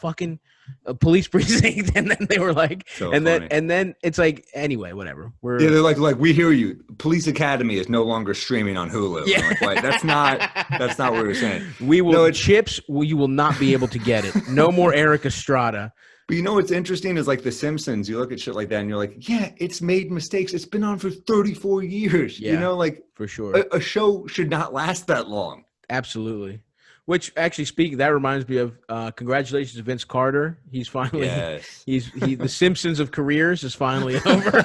police precinct, and then they were like, and then it's like, anyway, whatever. They're like, we hear you. Police Academy is no longer streaming on Hulu. Yeah. Like, wait, that's not what we're saying. We will you will not be able to get it. No more Eric Estrada. But what's interesting is, like, The Simpsons, you look at shit like that and you're like, yeah, it's made mistakes. It's been on for 34 years. Yeah, like, for sure. A show should not last that long. Absolutely. Which, actually, that reminds me of congratulations to Vince Carter. He's finally the Simpsons of careers is finally over.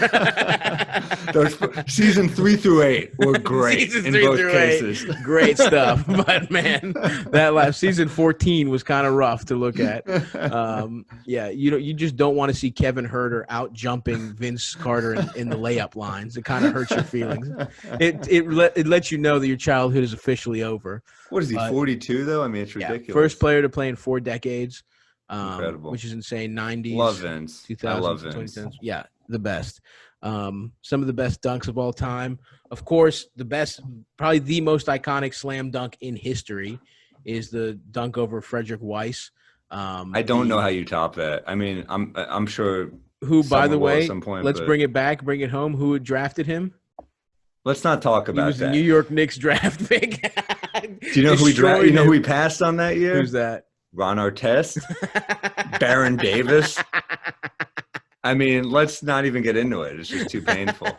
Those season 3 through 8 were great in both cases. Great stuff. But man, that last season 14 was kind of rough to look at. You just don't want to see Kevin Herter out jumping Vince Carter in the layup lines. It kind of hurts your feelings. It lets you know that your childhood is officially over. What is he, 42 though? I mean, it's ridiculous. First player to play in 4 decades, incredible, which is insane. 90s, love Vince, 2000s, I love Vince. 2010s. Yeah, the best. Some of the best dunks of all time. Of course, probably the most iconic slam dunk in history is the dunk over Frederick Weiss. I don't know how you top that. I mean, I'm sure. Who, by the way, at some point, let's bring it home. Who drafted him? Let's not talk about that. He was the New York Knicks draft pick. Do you know who he passed on that year? Who's that? Ron Artest, Baron Davis. I mean, let's not even get into it. It's just too painful.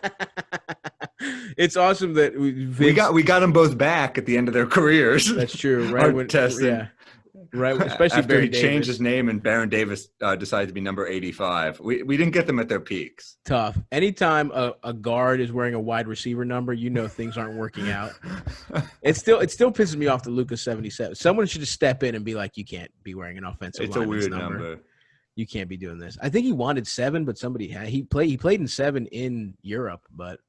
It's awesome that Vince, we got them both back at the end of their careers. That's true. Right when testing. Yeah. Right, especially after Baron he changed Davis. his name and Baron Davis decided to be number 85. We didn't get them at their peaks. Tough. Anytime a guard is wearing a wide receiver number, you know things aren't working out. It still pisses me off that Luka's 77. Someone should just step in and be like, you can't be wearing an offensive It's a lineman's weird number. You can't be doing this. I think he wanted 7, but somebody had. He played in 7 in Europe, but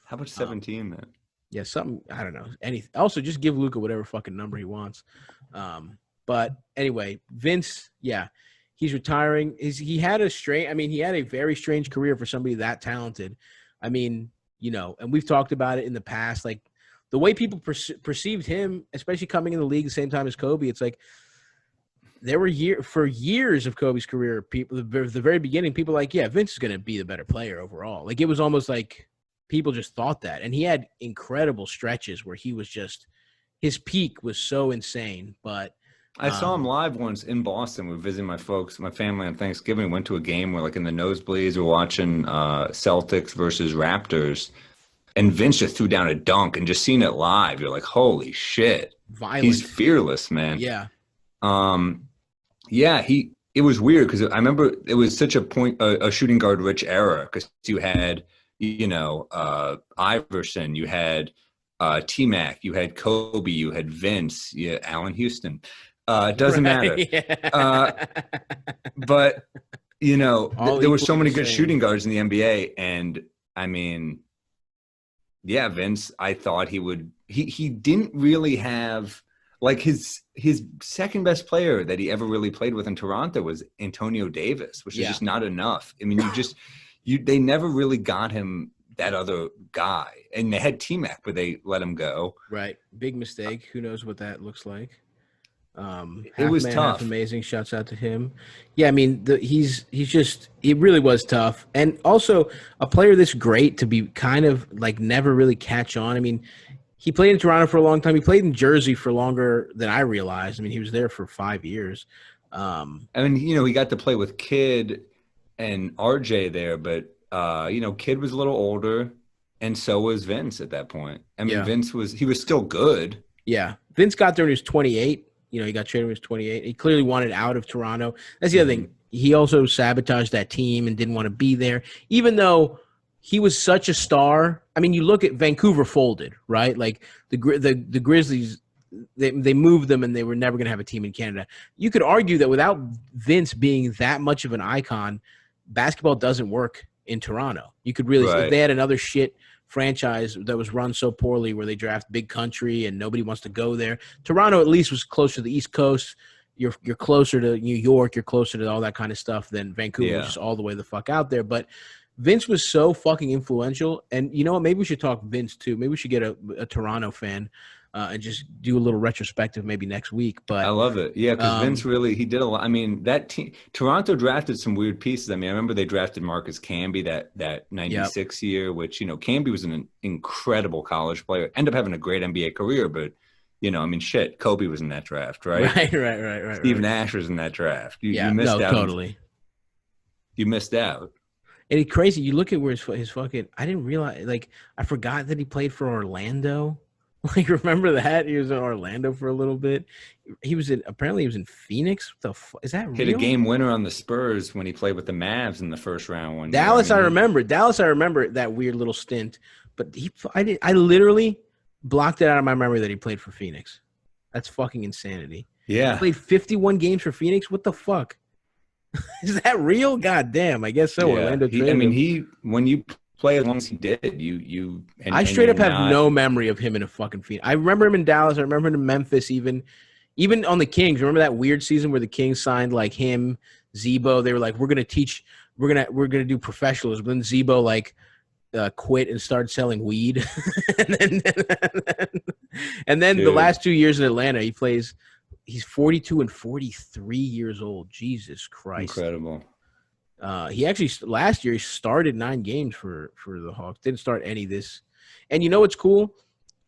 how about 17 then? Yeah, something, I don't know. Also, just give Luka whatever fucking number he wants. But anyway, Vince, yeah, he's retiring. He had a very strange career for somebody that talented. I mean, and we've talked about it in the past, like the way people perceived him, especially coming in the league the same time as Kobe. It's like there were years of Kobe's career, people, the very beginning, people were like, yeah, Vince is going to be the better player overall. Like it was almost like people just thought that. And he had incredible stretches where he was just, his peak was so insane, but I saw him live once in Boston. We were visiting my family on Thanksgiving. We went to a game where, like, in the nosebleeds, we're watching Celtics versus Raptors, and Vince just threw down a dunk, and just seeing it live, you're like, holy shit. Violent. He's fearless, man. Yeah. Yeah, it was weird because I remember it was such a shooting guard rich era because you had, Iverson, you had T-Mac, you had Kobe, you had Vince, Allen Houston. It doesn't matter. Yeah. But, there were so many good shooting guards in the NBA. And, I mean, yeah, Vince, I thought he didn't really have, like, his second best player that he ever really played with in Toronto was Antonio Davis, which is just not enough. I mean, they never really got him that other guy. And they had T-Mac, but they let him go. Right. Big mistake. Who knows what that looks like? It was tough. Amazing. Shouts out to him. Yeah, I mean, it really was tough. And also a player this great to be kind of like never really catch on. I mean, he played in Toronto for a long time. He played in Jersey for longer than I realized. I mean, he was there for 5 years. I mean, he got to play with Kidd and RJ there, but Kidd was a little older, and so was Vince at that point. I mean, Vince was still good. Yeah. Vince got there when he was 28. He got traded when he was 28. He clearly wanted out of Toronto. That's the other thing. He also sabotaged that team and didn't want to be there, even though he was such a star. I mean, you look at Vancouver folded, right? Like the Grizzlies, they moved them and they were never going to have a team in Canada. You could argue that without Vince being that much of an icon, basketball doesn't work in Toronto. You could really, if they had another shit franchise that was run so poorly where they draft big country and nobody wants to go there. Toronto at least was closer to the East Coast. You're closer to New York. You're closer to all that kind of stuff than Vancouver, which is all the way the fuck out there. But Vince was so fucking influential. And you know what? Maybe we should talk Vince too. Maybe we should get a Toronto fan and just do a little retrospective maybe next week. But I love it. Yeah, because Vince he did a lot. I mean, that team, Toronto drafted some weird pieces. I mean, I remember they drafted Marcus Camby that 96 year, which, Camby was an incredible college player. Ended up having a great NBA career, but, I mean, shit, Kobe was in that draft, right? Right. Steve Nash was in that draft. You missed out. Totally. You missed out. And it's crazy. You look at where his fucking – I didn't realize – like, I forgot that he played for Orlando. Like, remember that? He was in Orlando for a little bit. Apparently he was in Phoenix. What the fuck? Is that real? Hit a game winner on the Spurs when he played with the Mavs in the first round one year. Dallas, I remember that weird little stint. But I literally blocked it out of my memory that he played for Phoenix. That's fucking insanity. Yeah. He played 51 games for Phoenix? What the fuck? Is that real? God damn. I guess so. Yeah. Orlando when you play as long as he did, I straight up have no memory of him in a fucking Phoenix. I remember him in Dallas. I remember him in Memphis even on the Kings. Remember that weird season where the Kings signed like him, Zebo? They were like, we're gonna do professionalism. Then Zebo quit and started selling weed. and then the last 2 years in Atlanta, he's 42 and 43 years old. Jesus Christ. Incredible. He actually last year he started 9 games for the Hawks. Didn't start any this. And you know what's cool?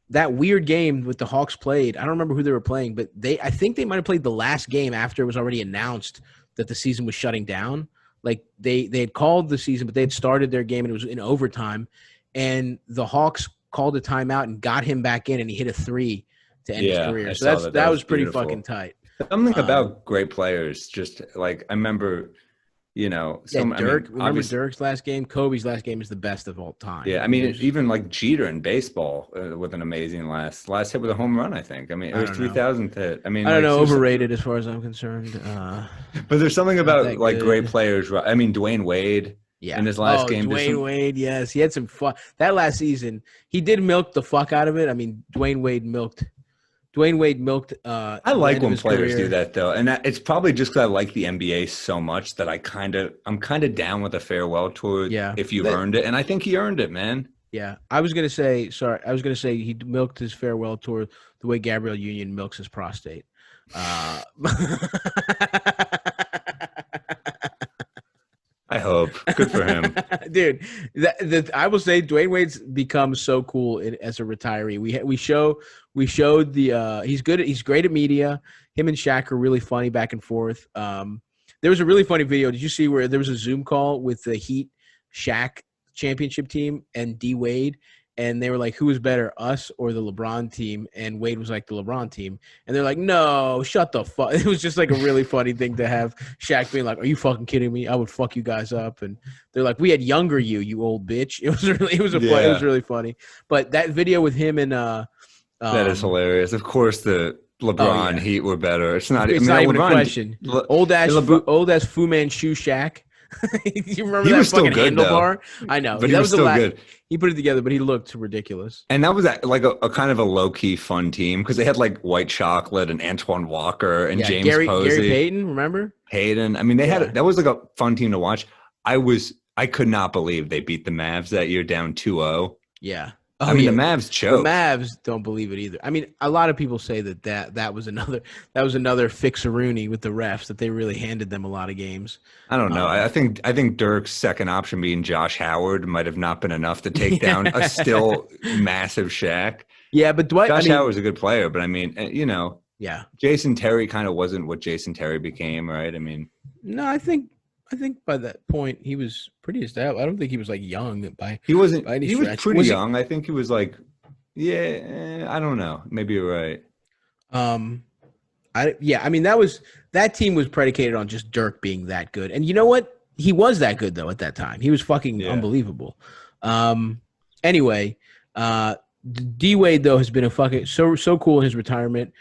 That weird game with the Hawks played. I don't remember who they were playing, but I think they might have played the last game after it was already announced that the season was shutting down. Like they had called the season, but they had started their game and it was in overtime, and the Hawks called a timeout and got him back in, and he hit a 3 to end his career. I So saw that was pretty beautiful. fucking tight. Something about great players, just like I remember, Dirk. Remember Dirk's last game? Kobe's last game is the best of all time. Yeah, I mean, even like Jeter in baseball with an amazing last hit with a home run. I think. I mean, it was 3,000th hit. I mean, I don't know, overrated as far as I'm concerned. But there's something about like great players. I mean, Dwyane Wade. Yeah. In his last game. Dwyane Wade, yes. He had some fun. That last season, he did milk the fuck out of it. I mean, Dwyane Wade milked. I like when players do that, though. And it's probably just because I like the NBA so much that I'm kind of down with a farewell tour if you've earned it. And I think he earned it, man. Yeah. I was going to say he milked his farewell tour the way Gabrielle Union milks his prostate. I hope. Good for him. Dude, I will say Dwyane Wade's become so cool as a retiree. We showed he's great at media. Him and Shaq are really funny back and forth. There was a really funny video. Did you see where there was a Zoom call with the Heat Shaq championship team and D Wade? And they were like, who was better, us or the LeBron team? And Wade was like, the LeBron team. And they're like, no, shut the fuck. It was just like a really funny thing to have Shaq being like, are you fucking kidding me? I would fuck you guys up. And they're like, we had younger you old bitch. It was really funny. But that video with him and that is hilarious. Of course, the LeBron Heat were better. It's not even a question. Old ass Fu Manchu Shaq. You remember he that was fucking still good, handlebar? though. I know, but he was still good. He put it together, but he looked ridiculous. And that was like a kind of a low key fun team because they had like White Chocolate and Antoine Walker and James Posey, Gary Payton. Remember Hayden? I mean, they had that was like a fun team to watch. I could not believe they beat the Mavs that year down 2-0. Yeah. The Mavs choked. The Mavs don't believe it either. I mean, a lot of people say that was another fixeroonie with the refs, that they really handed them a lot of games. I don't know. I think Dirk's second option being Josh Howard might have not been enough to take down a still massive Shaq. Yeah, but Josh Howard's a good player, but I mean, Jason Terry kind of wasn't what Jason Terry became, right? I mean, no, I think by that point he was pretty established. I don't think he was like young he wasn't. By any he was stretch. pretty young. I think he was like, I don't know. Maybe you're right. That team was predicated on just Dirk being that good. And you know what? He was that good though at that time. He was fucking unbelievable. Anyway, D Wade though has been a fucking so cool in his retirement.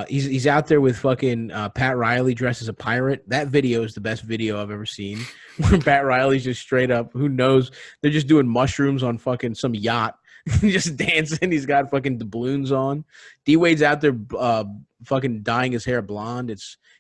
He's out there with fucking Pat Riley dressed as a pirate. That video is the best video I've ever seen. Where Pat Riley's just straight up, who knows? They're just doing mushrooms on fucking some yacht, just dancing. He's got fucking doubloons on. D Wade's out there fucking dyeing his hair blonde.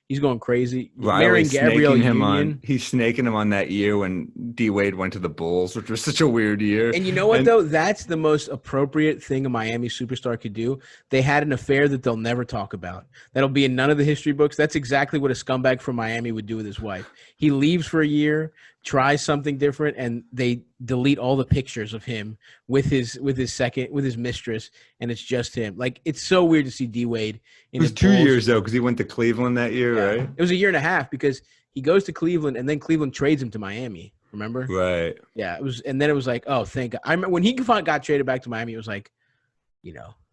He's going crazy. Riley he's snaking him on that year when D Wade went to the Bulls, which was such a weird year. And you know what, though? That's the most appropriate thing a Miami superstar could do. They had an affair that they'll never talk about. That'll be in none of the history books. That's exactly what a scumbag from Miami would do with his wife. He leaves for a year, tries something different, and they delete all the pictures of him with his mistress, and it's just him. Like, it's so weird to see D Wade. It was 2 years though, because he went to Cleveland that year, right? It was a year and a half because he goes to Cleveland and then Cleveland trades him to Miami. Remember? Right. Yeah. It was, and then it was like, oh, thank God. I remember when he got traded back to Miami. It was like,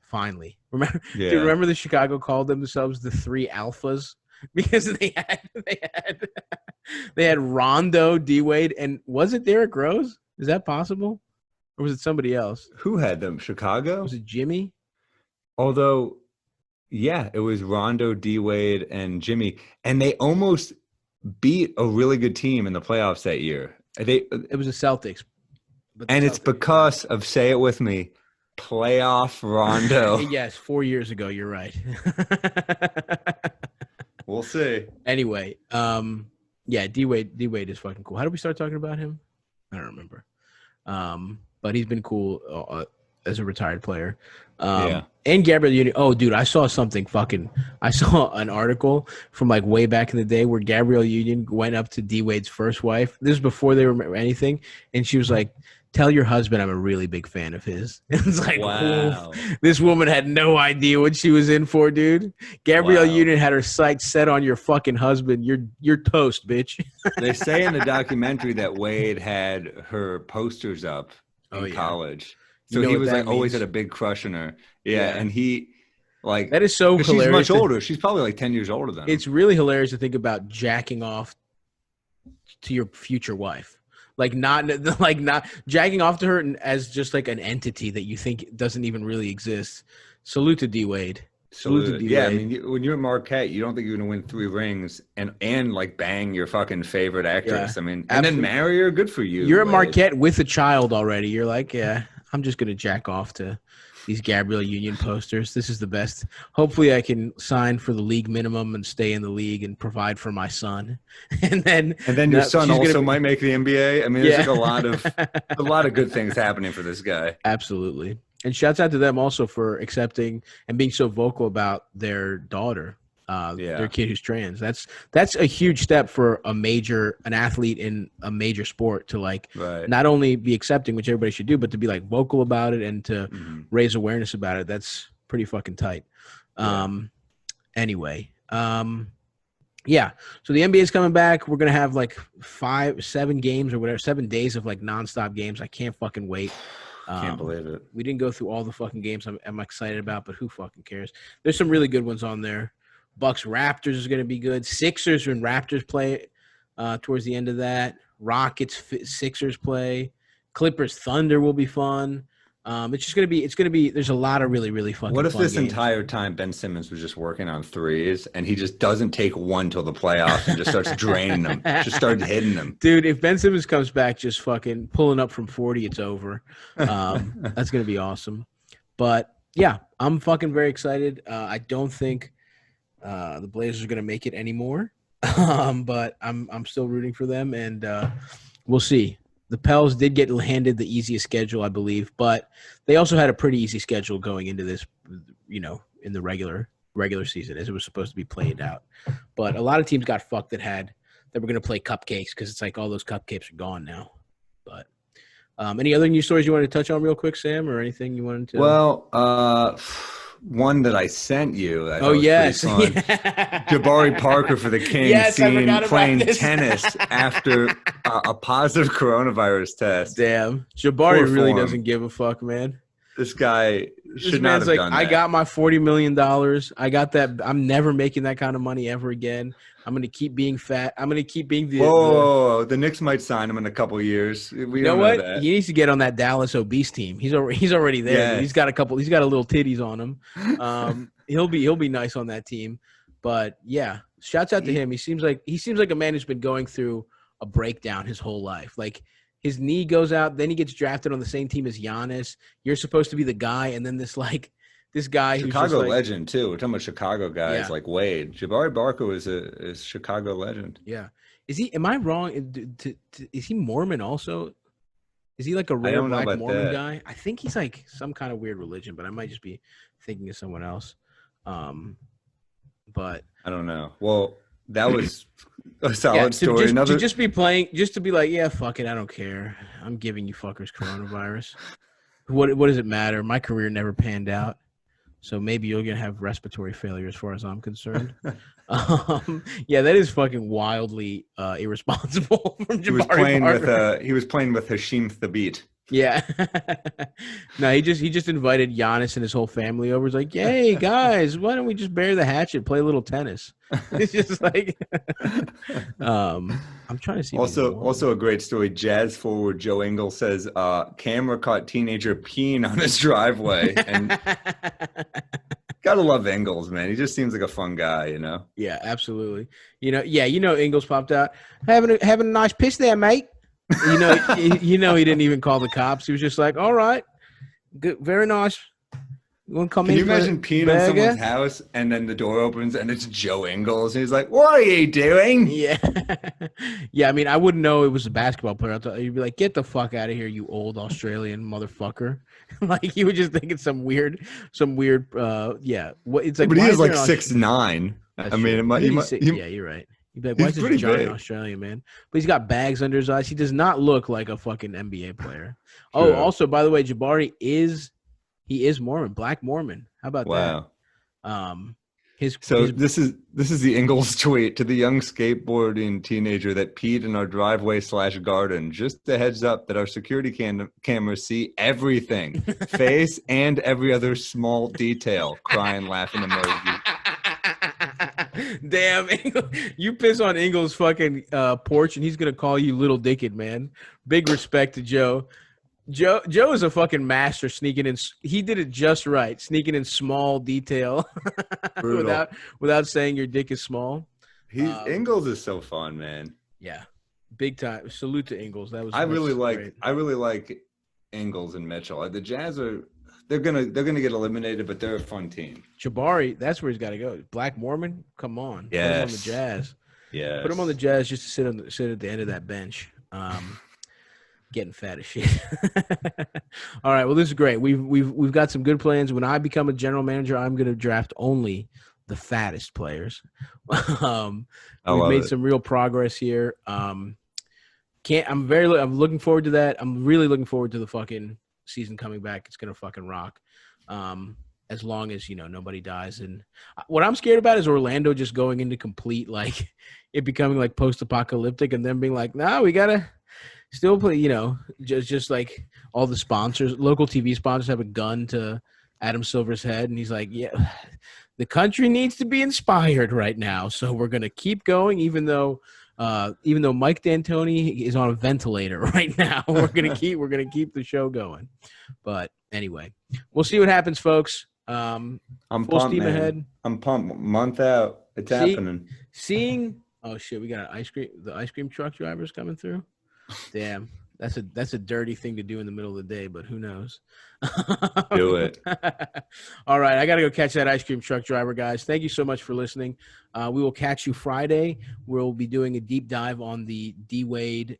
finally. Remember? Yeah. Dude, remember the Chicago called themselves the Three Alphas because they had Rondo, D Wade, and was it Derrick Rose? Is that possible, or was it somebody else? Who had them? Chicago? Was it Jimmy? Although. Yeah, it was Rondo, D Wade, and Jimmy, and they almost beat a really good team in the playoffs that year. It was the Celtics, it's because of, say it with me, playoff Rondo. Yes, 4 years ago. You're right. We'll see. Anyway, D Wade is fucking cool. How did we start talking about him? I don't remember. But he's been cool as a retired player. And Gabrielle Union. Oh, dude, I saw an article from like way back in the day where Gabrielle Union went up to D Wade's first wife. This is before they were anything. And she was like, tell your husband I'm a really big fan of his. It's like, Wow. this woman had no idea what she was in for, dude. Gabrielle Wow. Union had her sights set on your fucking husband. You're toast, bitch. They say in the documentary that Wade had her posters up in college. So You know he what was that like always means. had a big crush on her. Yeah. And he like That is so 'cause hilarious. she's much older. She's probably like 10 years older than him. It's really hilarious to think about jacking off to your future wife. Like not jacking off to her as just like an entity that you think doesn't even really exist. Salute to D Wade. Salute to D Wade. Yeah, I mean, when you're at Marquette, you don't think you're going to win 3 rings and like bang your fucking favorite actress. Yeah, I mean, and absolutely. then marry her. Good for you. You're at Wade. Marquette with a child already. You're like, yeah, I'm just gonna jack off to these Gabrielle Union posters. This is the best. Hopefully, I can sign for the league minimum and stay in the league and provide for my son. And then your son also be, might make the NBA. I mean, there's like a lot of good things happening for this guy. Absolutely. And shouts out to them also for accepting and being so vocal about their daughter, their kid who's trans. That's a huge step for an athlete in a major sport to like not only be accepting, which everybody should do, but to be like vocal about it and to raise awareness about it. That's pretty fucking tight. Anyway, yeah. So the NBA is coming back. We're gonna have like 7 games or whatever, 7 days of like nonstop games. I can't fucking wait. Can't believe it. We didn't go through all the fucking games I'm excited about, but who fucking cares? There's some really good ones on there. Bucks Raptors is going to be good. Sixers and Raptors play towards the end of that. Rockets Sixers play. Clippers Thunder will be fun. It's going to be. There's a lot of really really fucking. What if fun this games. entire time Ben Simmons was just working on threes and he just doesn't take one till the playoffs and just starts draining them, just started hitting them? Dude, if Ben Simmons comes back just fucking pulling up from 40, it's over. That's going to be awesome. But yeah, I'm fucking very excited. I don't think the Blazers are going to make it anymore. But I'm still rooting for them, and we'll see. The Pels did get handed the easiest schedule, I believe, but they also had a pretty easy schedule going into this, in the regular season as it was supposed to be played out. But a lot of teams got fucked that were going to play cupcakes because it's like all those cupcakes are gone now. But any other news stories you wanted to touch on real quick, Sam, or anything you wanted to? Well, one that I sent you. I yes. was pretty fun. Jabari Parker for the Kings seen playing tennis after a positive coronavirus test. Damn. Jabari really doesn't give a fuck, man. This guy should not have done that. I got my $40 million. I got that. I'm never making that kind of money ever again. I'm going to keep being fat. I'm going to keep being the Knicks might sign him in a couple of years. We don't know that. He needs to get on that Dallas obese team. He's already there. Yeah. He's got a little titties on him. He'll be nice on that team. But yeah, shouts out to him. He seems like a man who's been going through a breakdown his whole life. Like his knee goes out, then he gets drafted on the same team as Giannis. You're supposed to be the guy, and then this guy who's Chicago legend too. We're talking about Chicago guys like Wade. Jabari Parker is a Chicago legend. Yeah. Is he? Am I wrong? Is he Mormon also? Is he like a rare black Mormon guy? I think he's like some kind of weird religion, but I might just be thinking of someone else. But I don't know. Well, that was a solid story. To just be playing, just to be like, yeah, fuck it, I don't care. I'm giving you fuckers coronavirus. What does it matter? My career never panned out. So maybe you're going to have respiratory failure as far as I'm concerned. Yeah, that is fucking wildly irresponsible from Jabari Parker. He was playing with Hashim Thabit. Yeah. No, he just invited Giannis and his whole family over. He's like, hey, guys, why don't we just bury the hatchet, play a little tennis? It's just like I'm trying to see. Also a great story. Jazz forward Joe Ingles says camera caught teenager peeing on his driveway. And gotta love Ingles, man. He just seems like a fun guy, you know? Yeah, absolutely. Ingles popped out. Having a nice piss there, mate. He didn't even call the cops. He was just like, all right, good, very nice. You want to come in? Can you imagine peeing on someone's house and then the door opens and it's Joe Ingles and he's like, what are you doing? Yeah. Yeah, I mean, I wouldn't know it was a basketball player. You'd be like, get the fuck out of here, you old Australian motherfucker. Like you would just think it's some weird yeah. What it's like. But he is like 6'9". That's I mean, true. Yeah, you're right. You'd be like, why He's is this pretty giant big. Australian man? But he's got bags under his eyes. He does not look like a fucking NBA player. Oh, True. also, by the way, Jabari is Mormon, Black Mormon. How about that? Wow. His This is the Ingles tweet to the young skateboarding teenager that peed in our driveway/garden. Just a heads up that our security cameras see everything, face and every other small detail. Crying, laughing emoji. Damn, you piss on Ingles' fucking porch, and he's gonna call you little dickhead, man. Big respect to Joe. Joe is a fucking master sneaking in. He did it just right, sneaking in small detail without saying your dick is small. Ingles is so fun, man. Yeah, big time. Salute to Ingles. I really like Ingles and Mitchell. The Jazz they're gonna get eliminated, but they're a fun team. Jabari, that's where he's got to go. Black Mormon, come on. Yes. Put him on the Jazz. Yeah, put him on the Jazz just to sit at the end of that bench. Getting fat as shit. All right. Well, this is great. We've got some good plans. When I become a general manager, I'm going to draft only the fattest players. We've made some real progress here. I'm looking forward to that. I'm really looking forward to the fucking season coming back. It's going to fucking rock. As long as, nobody dies. And what I'm scared about is Orlando just going into complete, like, it becoming like post-apocalyptic and then being like, no, we got to still play, just like all the sponsors, local TV sponsors have a gun to Adam Silver's head. And he's like, yeah, the country needs to be inspired right now. So we're going to keep going, even though Mike D'Antoni is on a ventilator right now. We're going to keep the show going. But anyway, we'll see what happens, folks. I'm full pumped, steam man. ahead. I'm pumped. Month out. It's happening. Oh shit, we got the ice cream truck drivers coming through. Damn, that's a dirty thing to do in the middle of the day, but who knows? Do it. All right, I got to go catch that ice cream truck driver, guys. Thank you so much for listening. We will catch you Friday. We'll be doing a deep dive on the D-Wade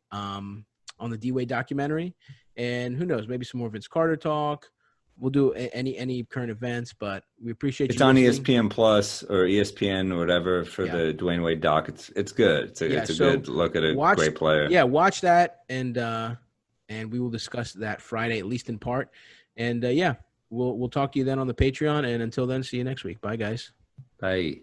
documentary, and who knows, maybe some more Vince Carter talk. We'll do any current events, but we appreciate it's you. It's listening. on ESPN Plus or ESPN or whatever for the Dwyane Wade doc. It's good. It's a good look at a great player. Yeah, watch that, and we will discuss that Friday, at least in part. And we'll talk to you then on the Patreon. And until then, see you next week. Bye, guys. Bye.